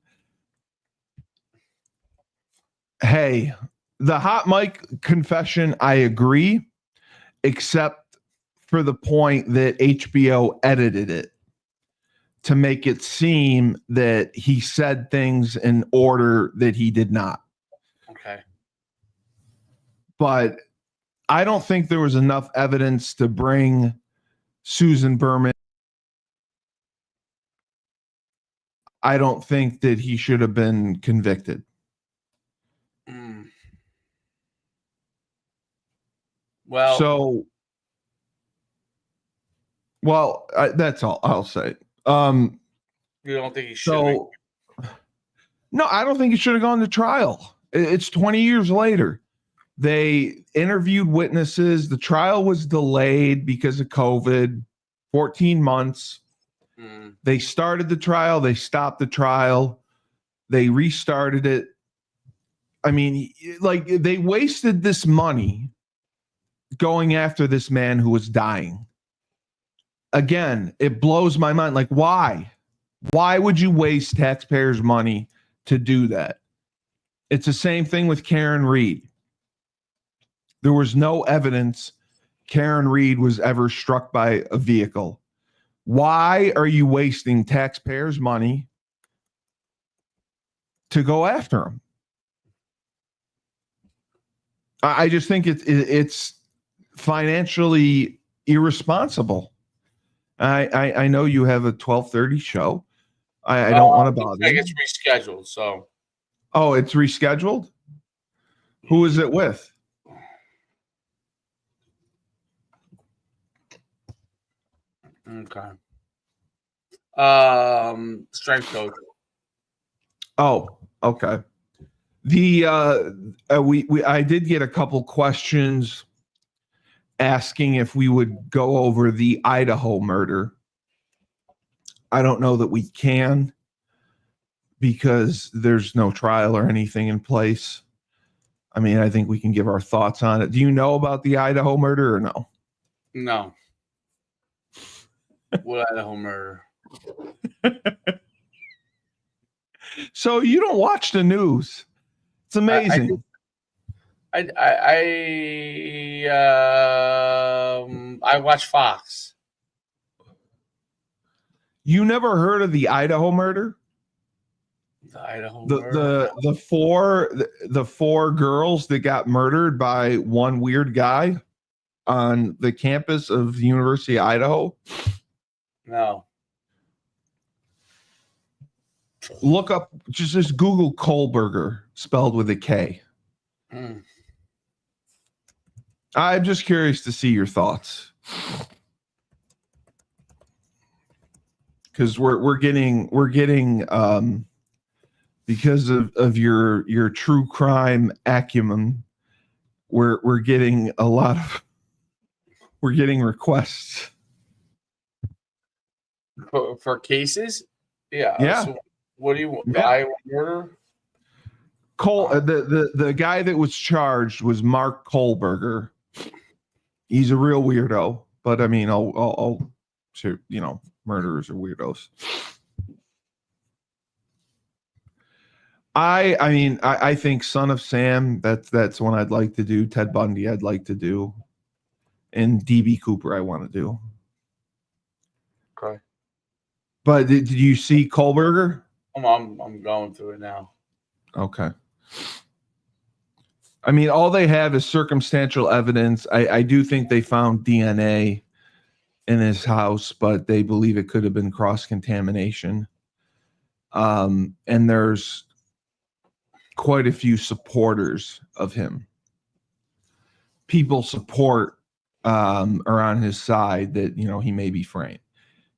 Hey, the hot mic confession, I agree, except for the point that HBO edited it to make it seem that he said things in order that he did not. Okay. But I don't think there was enough evidence to bring Susan Berman. I don't think that he should have been convicted. Well, that's all I'll say. You don't think he should? No, I don't think he should have gone to trial. It's 20 years later. They interviewed witnesses. The trial was delayed because of COVID, 14 months. They started the trial. They stopped the trial. They restarted it. I mean, like, they wasted this money going after this man who was dying. Again, it blows my mind. Like, why? Why would you waste taxpayers' money to do that? It's the same thing with Karen Reed. There was no evidence Karen Reed was ever struck by a vehicle. Why are you wasting taxpayers' money to go after him? I just think it's financially irresponsible. I know you have a 12:30 show. I don't want to bother you. It's rescheduled. So. Oh, it's rescheduled? Who is it with? Okay. Strength coach. Oh, okay. I did get a couple questions asking if we would go over the Idaho murder. I don't know that we can because there's no trial or anything in place. I mean, I think we can give our thoughts on it. Do you know about the Idaho murder or no? No. What Idaho murder? So you don't watch the news. It's amazing. I watch Fox. You never heard of the Idaho murder? The Idaho murder? The four girls that got murdered by one weird guy on the campus of the University of Idaho? No. Look up, just Google Kohlberger, spelled with a K. I'm just curious to see your thoughts, because we're getting because of your true crime acumen, we're getting requests for cases. Yeah. So what do you want? Yeah. Iowa murder? The guy that was charged was Mark Kohlberger. He's a real weirdo, but I mean, I'll murderers are weirdos. I think Son of Sam, that's one I'd like to do. Ted Bundy I'd like to do, and DB Cooper I want to do. Okay. But did you see Kohlberger? I'm going through it now. Okay. I mean, all they have is circumstantial evidence. I do think they found DNA in his house, but they believe it could have been cross-contamination. And there's quite a few supporters of him. People are on his side that, he may be framed.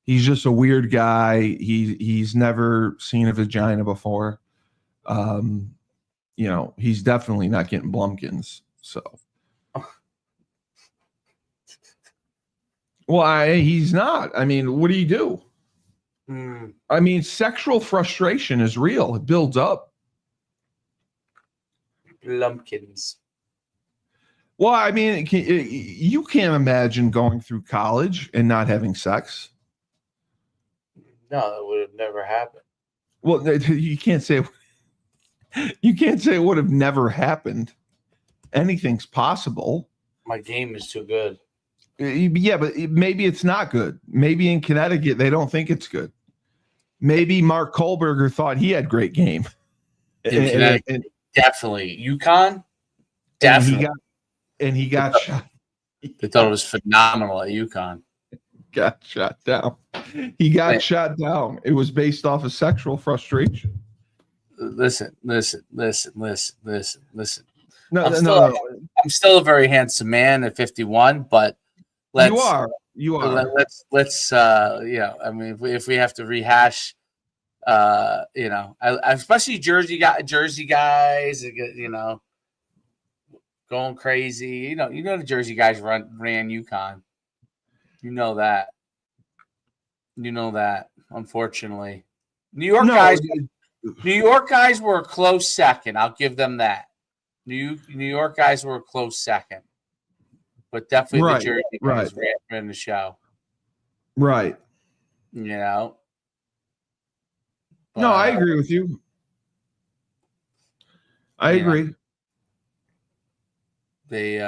He's just a weird guy. He's never seen a vagina before. He's definitely not getting Blumpkins. So, well, he's not. I mean, what do you do? I mean, sexual frustration is real. It builds up. Blumpkins. Well, I mean, you can't imagine going through college and not having sex. No, that would have never happened. Well, you can't say. You can't say it would have never happened. Anything's possible. My game is too good. Yeah, but maybe it's not good. Maybe in Connecticut they don't think it's good. Maybe Mark Kohlberger thought he had great game. In Connecticut, definitely. UConn, definitely. And he got shot. They thought it was phenomenal at UConn. Got shot down. He got shot down. It was based off of sexual frustration. Listen. No. I'm still a very handsome man at 51, but you are. Let's I mean, if we have to rehash You know, especially Jersey guys, you know, going crazy. You know the Jersey guys ran UConn. You know that. Unfortunately, New York guys were a close second. I'll give them that. New York guys were a close second, but definitely the Jersey guys ran the show. Right. You know. No, I agree with you. I agree. They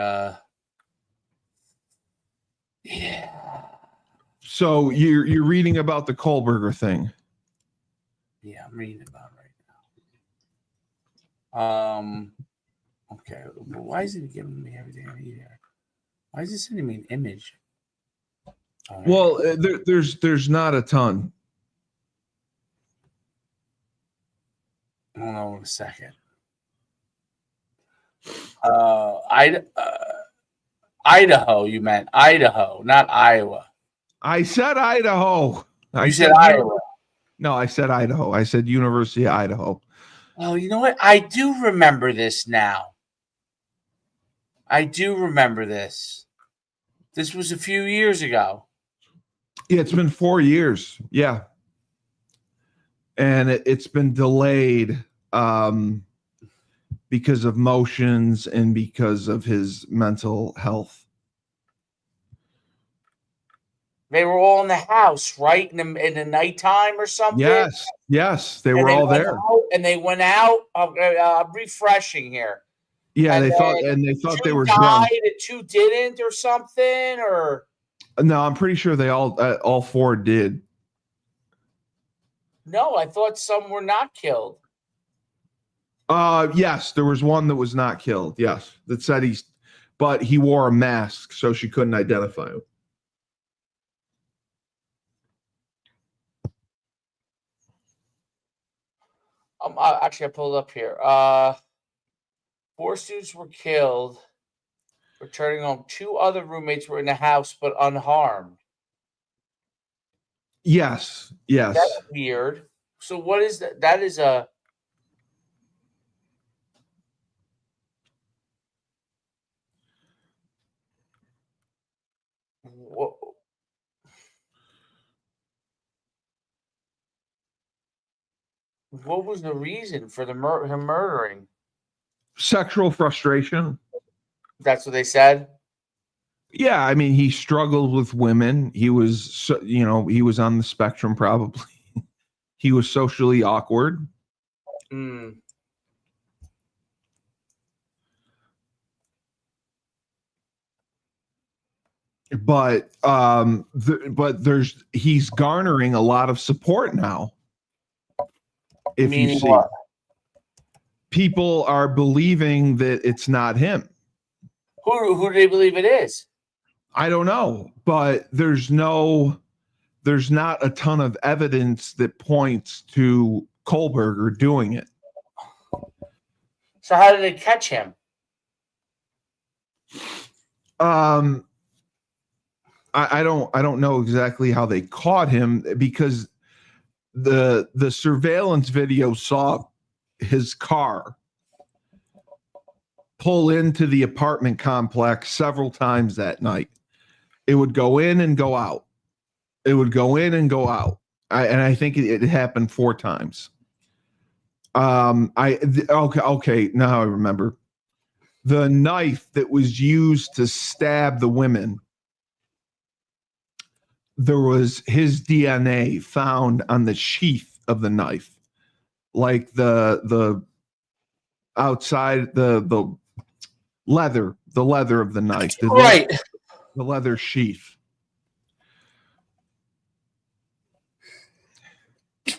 So you're reading about the Kohlberger thing. Yeah, I'm reading about it right now. Okay. Why is it giving me everything I need here? Why is it sending me an image? Right. Well, there's not a ton. Hold on a second. Idaho, you meant Idaho, not Iowa. I said Idaho. You said Iowa. No, I said Idaho. I said University of Idaho. Oh, you know what? I do remember this now. I do remember this. This was a few years ago. Yeah, it's been 4 years. Yeah. And it's been delayed because of motions and because of his mental health. They were all in the house, right? In the nighttime or something? Yes. They were all there. And they went out. Refreshing here. Yeah, and they thought they were died drunk. and 2 didn't or something, or No, I'm pretty sure they all 4 did. No, I thought some were not killed. Yes, there was one that was not killed. Yes, that said but he wore a mask, so she couldn't identify him. Actually, I pulled up here. 4 students were killed. Returning home, 2 other roommates were in the house but unharmed. Yes. That's weird. So what is that? That is a. What was the reason for him murdering? Sexual frustration. That's what they said? Yeah, I mean, he struggled with women. He was, he was on the spectrum probably. He was socially awkward. But he's garnering a lot of support now. If you see, people are believing that it's not him. Who do they believe it is? I don't know, but there's not a ton of evidence that points to Kohlberger doing it. So how did they catch him? I don't know exactly how they caught him, because the surveillance video saw his car pull into the apartment complex several times that night. It would go in and go out. It would go in and go out. I think it happened 4 times. Okay. Now I remember. The knife that was used to stab the women, there was his DNA found on the sheath of the knife, like the outside, the leather of the knife, right? The leather sheath.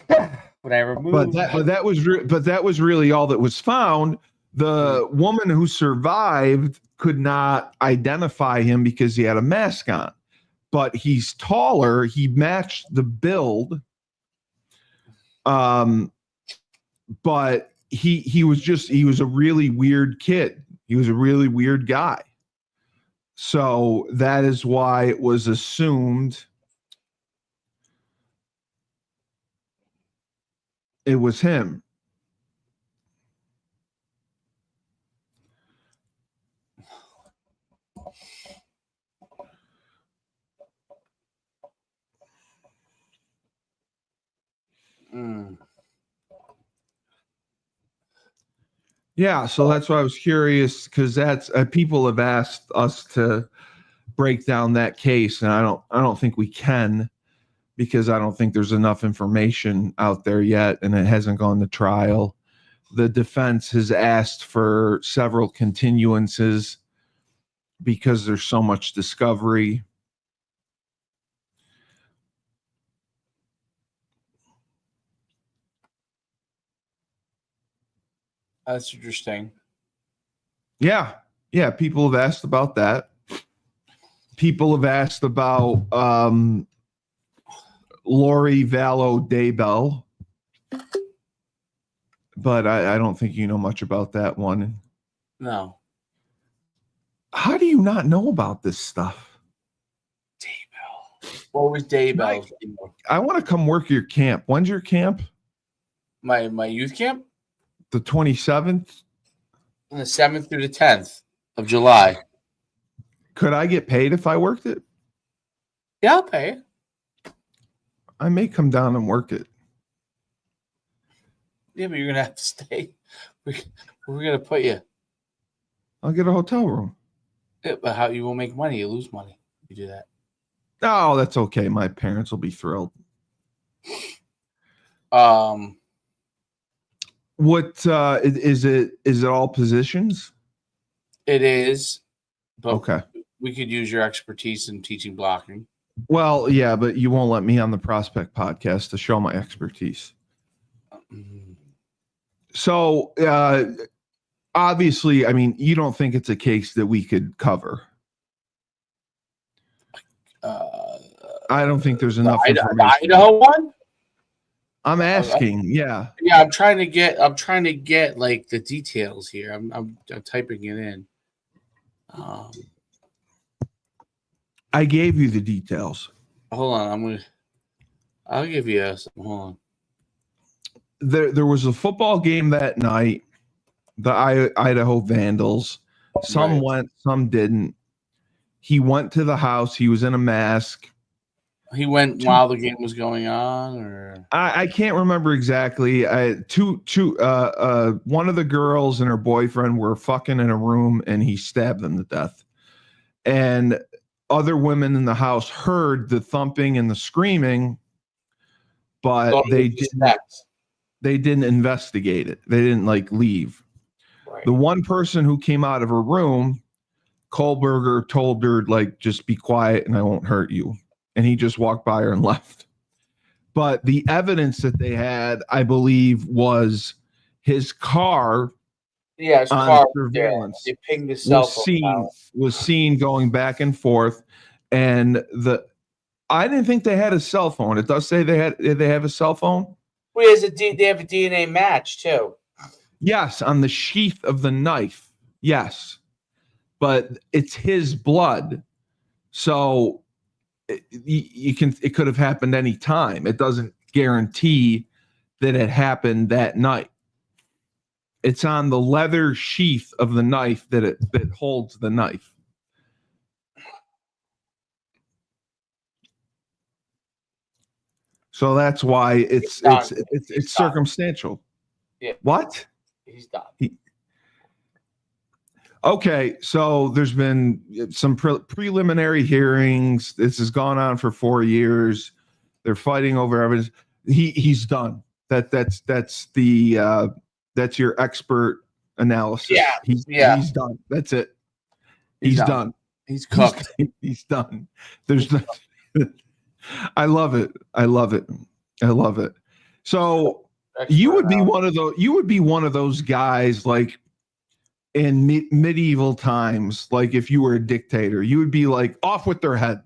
But that was really all that was found. The woman who survived could not identify him because he had a mask on, but he's taller. He matched the build. But he was a really weird kid. He was a really weird guy. So that is why it was assumed. It was him. Yeah, so that's why I was curious, because that's people have asked us to break down that case, and I don't think we can, because I don't think there's enough information out there yet, and it hasn't gone to trial. The defense has asked for several continuances because there's so much discovery. That's interesting. Yeah. People have asked about that. People have asked about Lori Vallow Daybell, but I don't think you know much about that one. No. How do you not know about this stuff? Daybell. What was Daybell? I want to come work your camp. When's your camp? My youth camp? The 27th? On the 7th through the 10th of July. Could I get paid if I worked it? Yeah, I'll pay. I may come down and work it. Yeah, but you're going to have to stay. We're going to put you. I'll get a hotel room. Yeah, but how you won't make money? You lose money if you do that. Oh, that's okay. My parents will be thrilled. What is it? Is it all positions? It is. But okay. We could use your expertise in teaching blocking. Well, yeah, but you won't let me on the Prospect podcast to show my expertise. So, obviously, I mean, you don't think it's a case that we could cover. I don't think there's enough information. The Idaho one? I'm asking, yeah. Yeah, I'm trying to get like the details here. I'm typing it in. I gave you the details. Hold on, I'll give you some. Hold on. There was a football game that night. The Idaho Vandals. Some went, some didn't. He went to the house. He was in a mask. He went while the game was going on, or I can't remember exactly. One of the girls and her boyfriend were fucking in a room, and he stabbed them to death. And other women in the house heard the thumping and the screaming, but they didn't investigate it. They didn't leave. Right. The one person who came out of her room, Kohlberger told her just be quiet and I won't hurt you. And he just walked by her and left. But the evidence that they had, I believe, was his car. Yeah, his car surveillance. They pinged his cell phone. Was seen going back and forth, and I didn't think they had a cell phone. It does say they have a cell phone. Well, they have a DNA match too. Yes, on the sheath of the knife. Yes, but it's his blood, so it could have happened any time. It doesn't guarantee that it happened that night. It's on the leather sheath of the knife that holds the knife. So that's why it's circumstantial. Yeah. What? He's done. Okay, so there's been some preliminary hearings. This has gone on for 4 years. They're fighting over evidence. He's done. That's your expert analysis. Yeah, he's done. That's it. He's done. He's cooked. He's done. There's no, I love it. So you would be one of those guys in medieval times, if you were a dictator, you would be off with their head.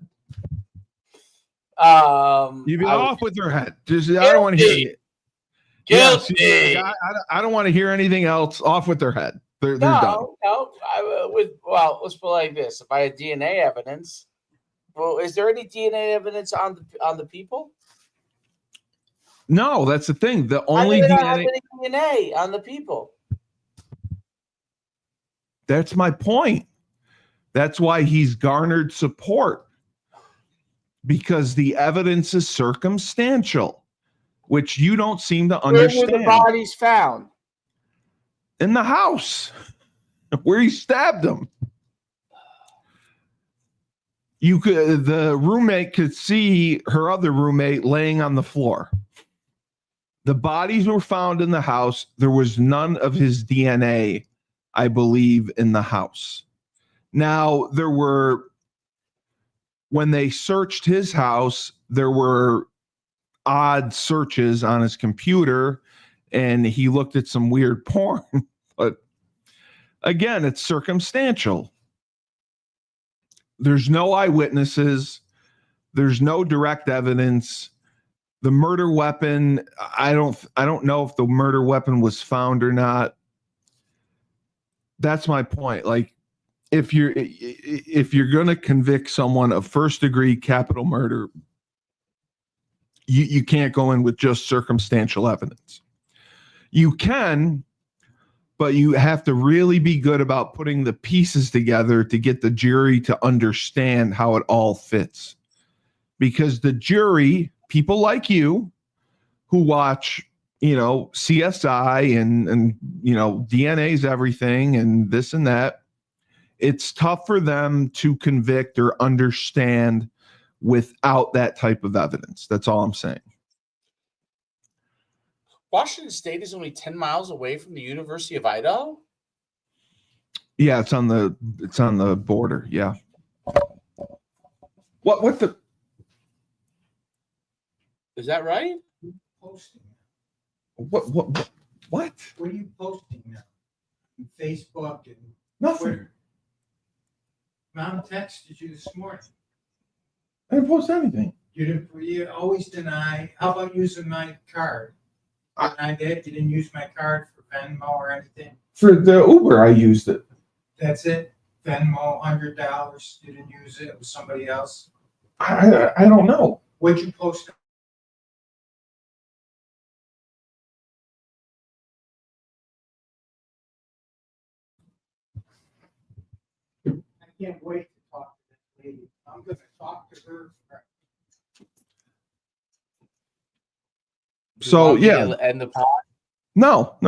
You'd be off with their head. I don't want to hear it. Guilty. Yes, I don't want to hear anything else. Off with their head. They're done. No. Let's put it like this: if I had DNA evidence, well, is there any DNA evidence on the people? No, that's the thing. The only How do they not DNA. have any DNA on the people? That's my point. That's why he's garnered support, because the evidence is circumstantial, which you don't seem to understand. Where were the bodies found? In the house where he stabbed him. The roommate could see her other roommate laying on the floor. The bodies were found in the house. There was none of his DNA, I believe, in the house. Now, when they searched his house, there were odd searches on his computer, and he looked at some weird porn. But again, it's circumstantial. There's no eyewitnesses. There's no direct evidence. The murder weapon, I don't know if the murder weapon was found or not. That's my point. Like, if you're going to convict someone of first degree capital murder, you can't go in with just circumstantial evidence. You can, but you have to really be good about putting the pieces together to get the jury to understand how it all fits. Because the jury, people like you who watch, CSI and DNA's everything and this and that, it's tough for them to convict or understand without that type of evidence. That's all I'm saying. Washington State is only 10 miles away from the University of Idaho? Yeah, it's on the border. Yeah. What the? Is that right? Posting. What? What are you posting now? On Facebook and Nothing. Twitter. Mom texted you this morning. I didn't post anything. You always deny. How about using my card? I did. You didn't use my card for Venmo or anything. For the Uber, I used it. That's it. Venmo, $100. You didn't use it. It was somebody else. I don't know. What'd you post? I can't wait to talk to this lady. I'm going to talk to her. So yeah. And the pod. No.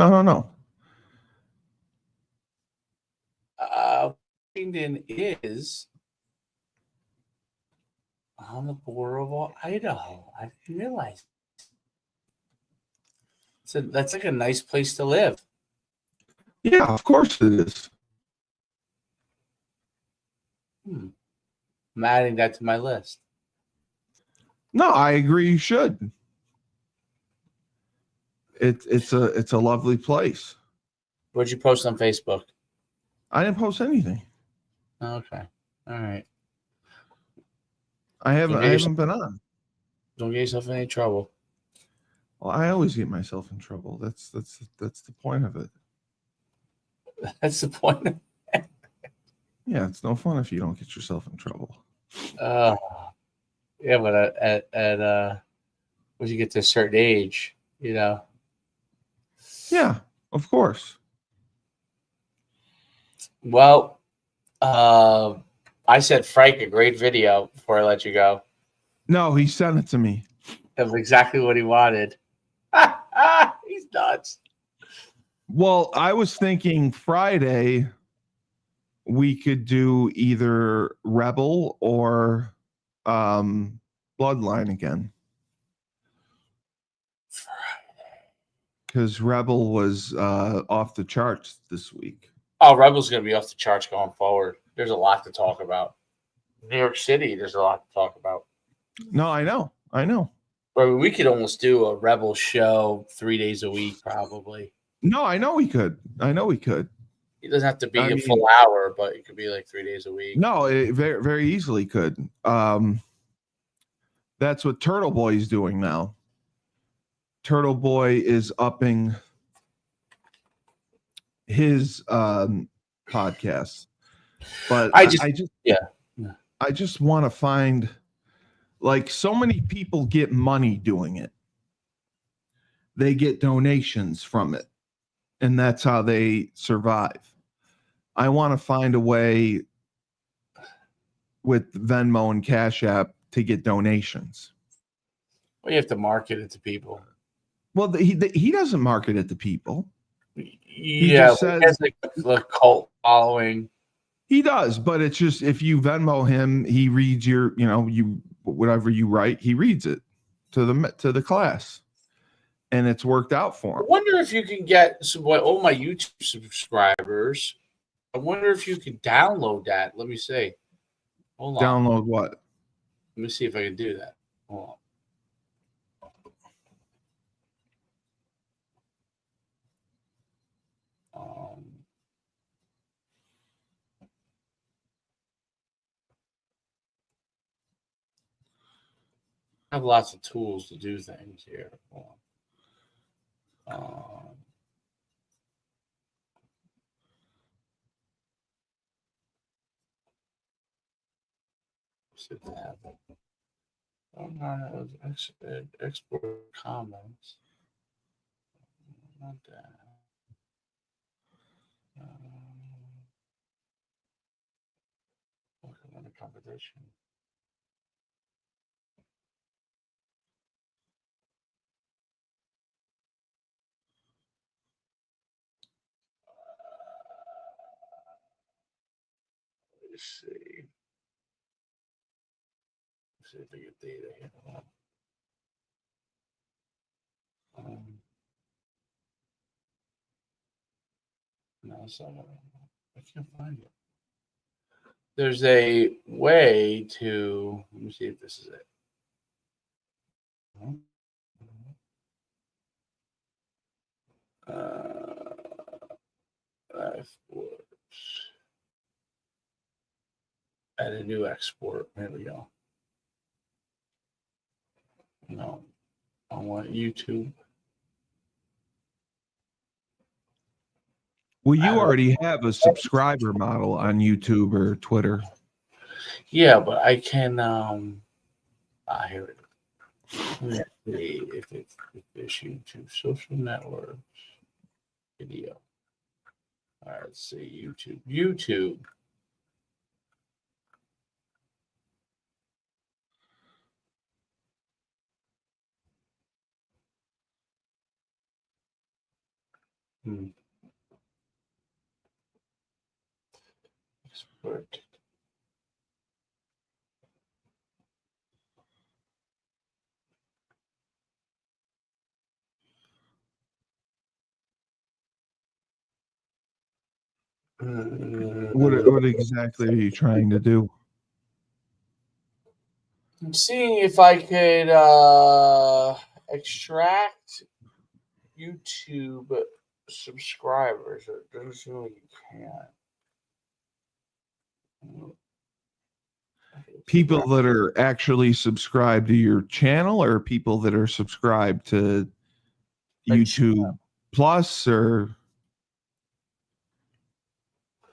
Washington is on the border of Idaho. I didn't realize. So that's like a nice place to live. Yeah, of course it is. I'm adding that to my list. No, I agree. You should. It's a lovely place. What'd you post on Facebook? I didn't post anything. Okay. All right. I haven't been on. Don't get yourself in any trouble. Well, I always get myself in trouble. That's the point of it. That's the point. Yeah, it's no fun if you don't get yourself in trouble. Yeah, but at once you get to a certain age, Yeah, of course. Well, I said Frank a great video before I let you go No, he sent it to me. of exactly what he wanted. He's nuts. Well, I was thinking Friday we could do either Rebel or Bloodline again. Because Rebel was off the charts this week. Oh, Rebel's going to be off the charts going forward. There's a lot to talk about. New York City, there's a lot to talk about. No, I know. But we could almost do a Rebel show 3 days a week, probably. No, I know we could. It doesn't have to be a full hour, but it could be like 3 days a week. No, it very, very easily could. That's what Turtle Boy is doing now. Turtle Boy is upping his podcast. But I just want to find, like, so many people get money doing it. they get donations from it, and that's how they survive. I want to find a way with Venmo and Cash App to get donations. Well, you have to market it to people. Well, he doesn't market it to people. He just says he has like a cult following. He does, but it's just if you Venmo him, he reads your, you whatever you write, he reads it to the class, and it's worked out for him. I wonder if you can get all my YouTube subscribers. I wonder if you can download that. Let me see. Hold on. Download what? Let me see if I can do that. Hold on. I have lots of tools to do things here. Hold on. Export comments. Not that. On the competition. Let's see. Let's see if I get data here. No, it's not. I can't find it. There's a way to. Let me see if this is it. Exports. Add a new export. There we go. No, I want YouTube. Well, you already have a subscriber model on YouTube or Twitter. Yeah, but I can. Here it is. Let me see if it's YouTube social networks video. All right, let's see YouTube. YouTube. Export. What exactly are you trying to do? I'm seeing if I could extract YouTube subscribers. It doesn't seem like you can. People that are actually subscribed to your channel, or people that are subscribed to YouTube Plus, or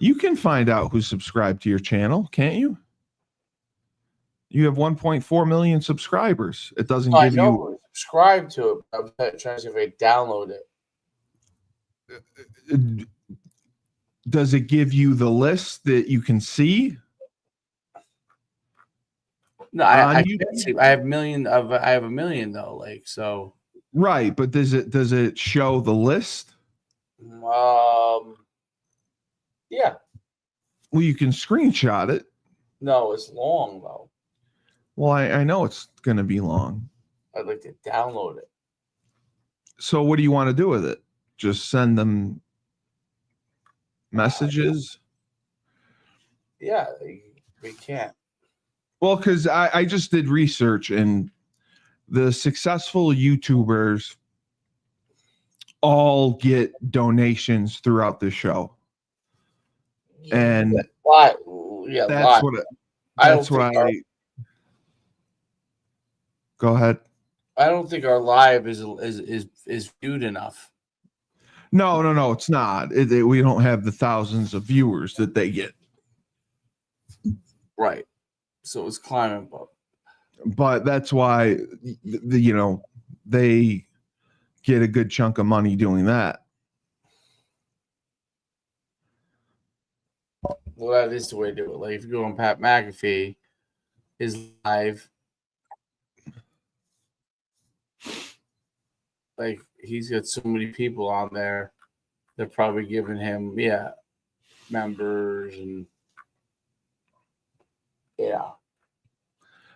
you can find out who's subscribed to your channel, can't you? You have 1.4 million subscribers. It doesn't give you subscribe to it. I'm trying to see if I download it. Does it give you the list that you can see? No, I can't see. I have a million though. Like so. Right, but does it show the list? Yeah. Well, you can screenshot it. No, it's long though. Well, I know it's going to be long. I'd like to download it. So what do you want to do with it? Just send them messages? Yeah, we can't. Well, because I just did research, and the successful YouTubers all get donations throughout the show. And why? Yeah, that's what go ahead. I don't think our live is viewed enough. No, it's not. We don't have the thousands of viewers that they get. Right. So it's climbing up. But that's why they get a good chunk of money doing that. Well, that is the way to do it. Like if you go on Pat McAfee, his live, like he's got so many people on there. They're probably giving him, members and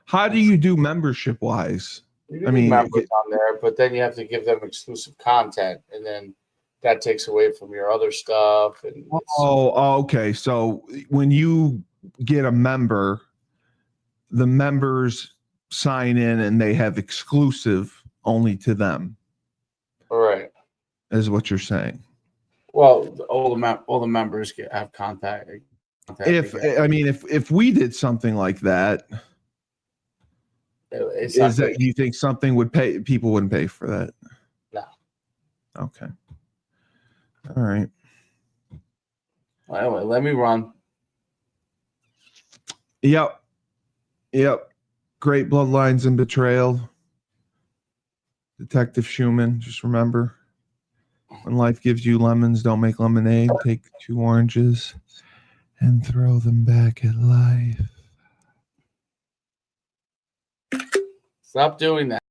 How do you do membership wise? I mean, members on there, but then you have to give them exclusive content, and then that takes away from your other stuff. And okay. So when you get a member, the members sign in and they have exclusive only to them. All right, is what you're saying. Well, all the members have contact. If we did something like that, you think something would pay? People wouldn't pay for that. No. Okay. All right. Well, anyway, let me run. Yep. Great Bloodlines and Betrayal. Detective Schumann. Just remember, when life gives you lemons, don't make lemonade. Take 2 oranges and throw them back at life. Stop doing that.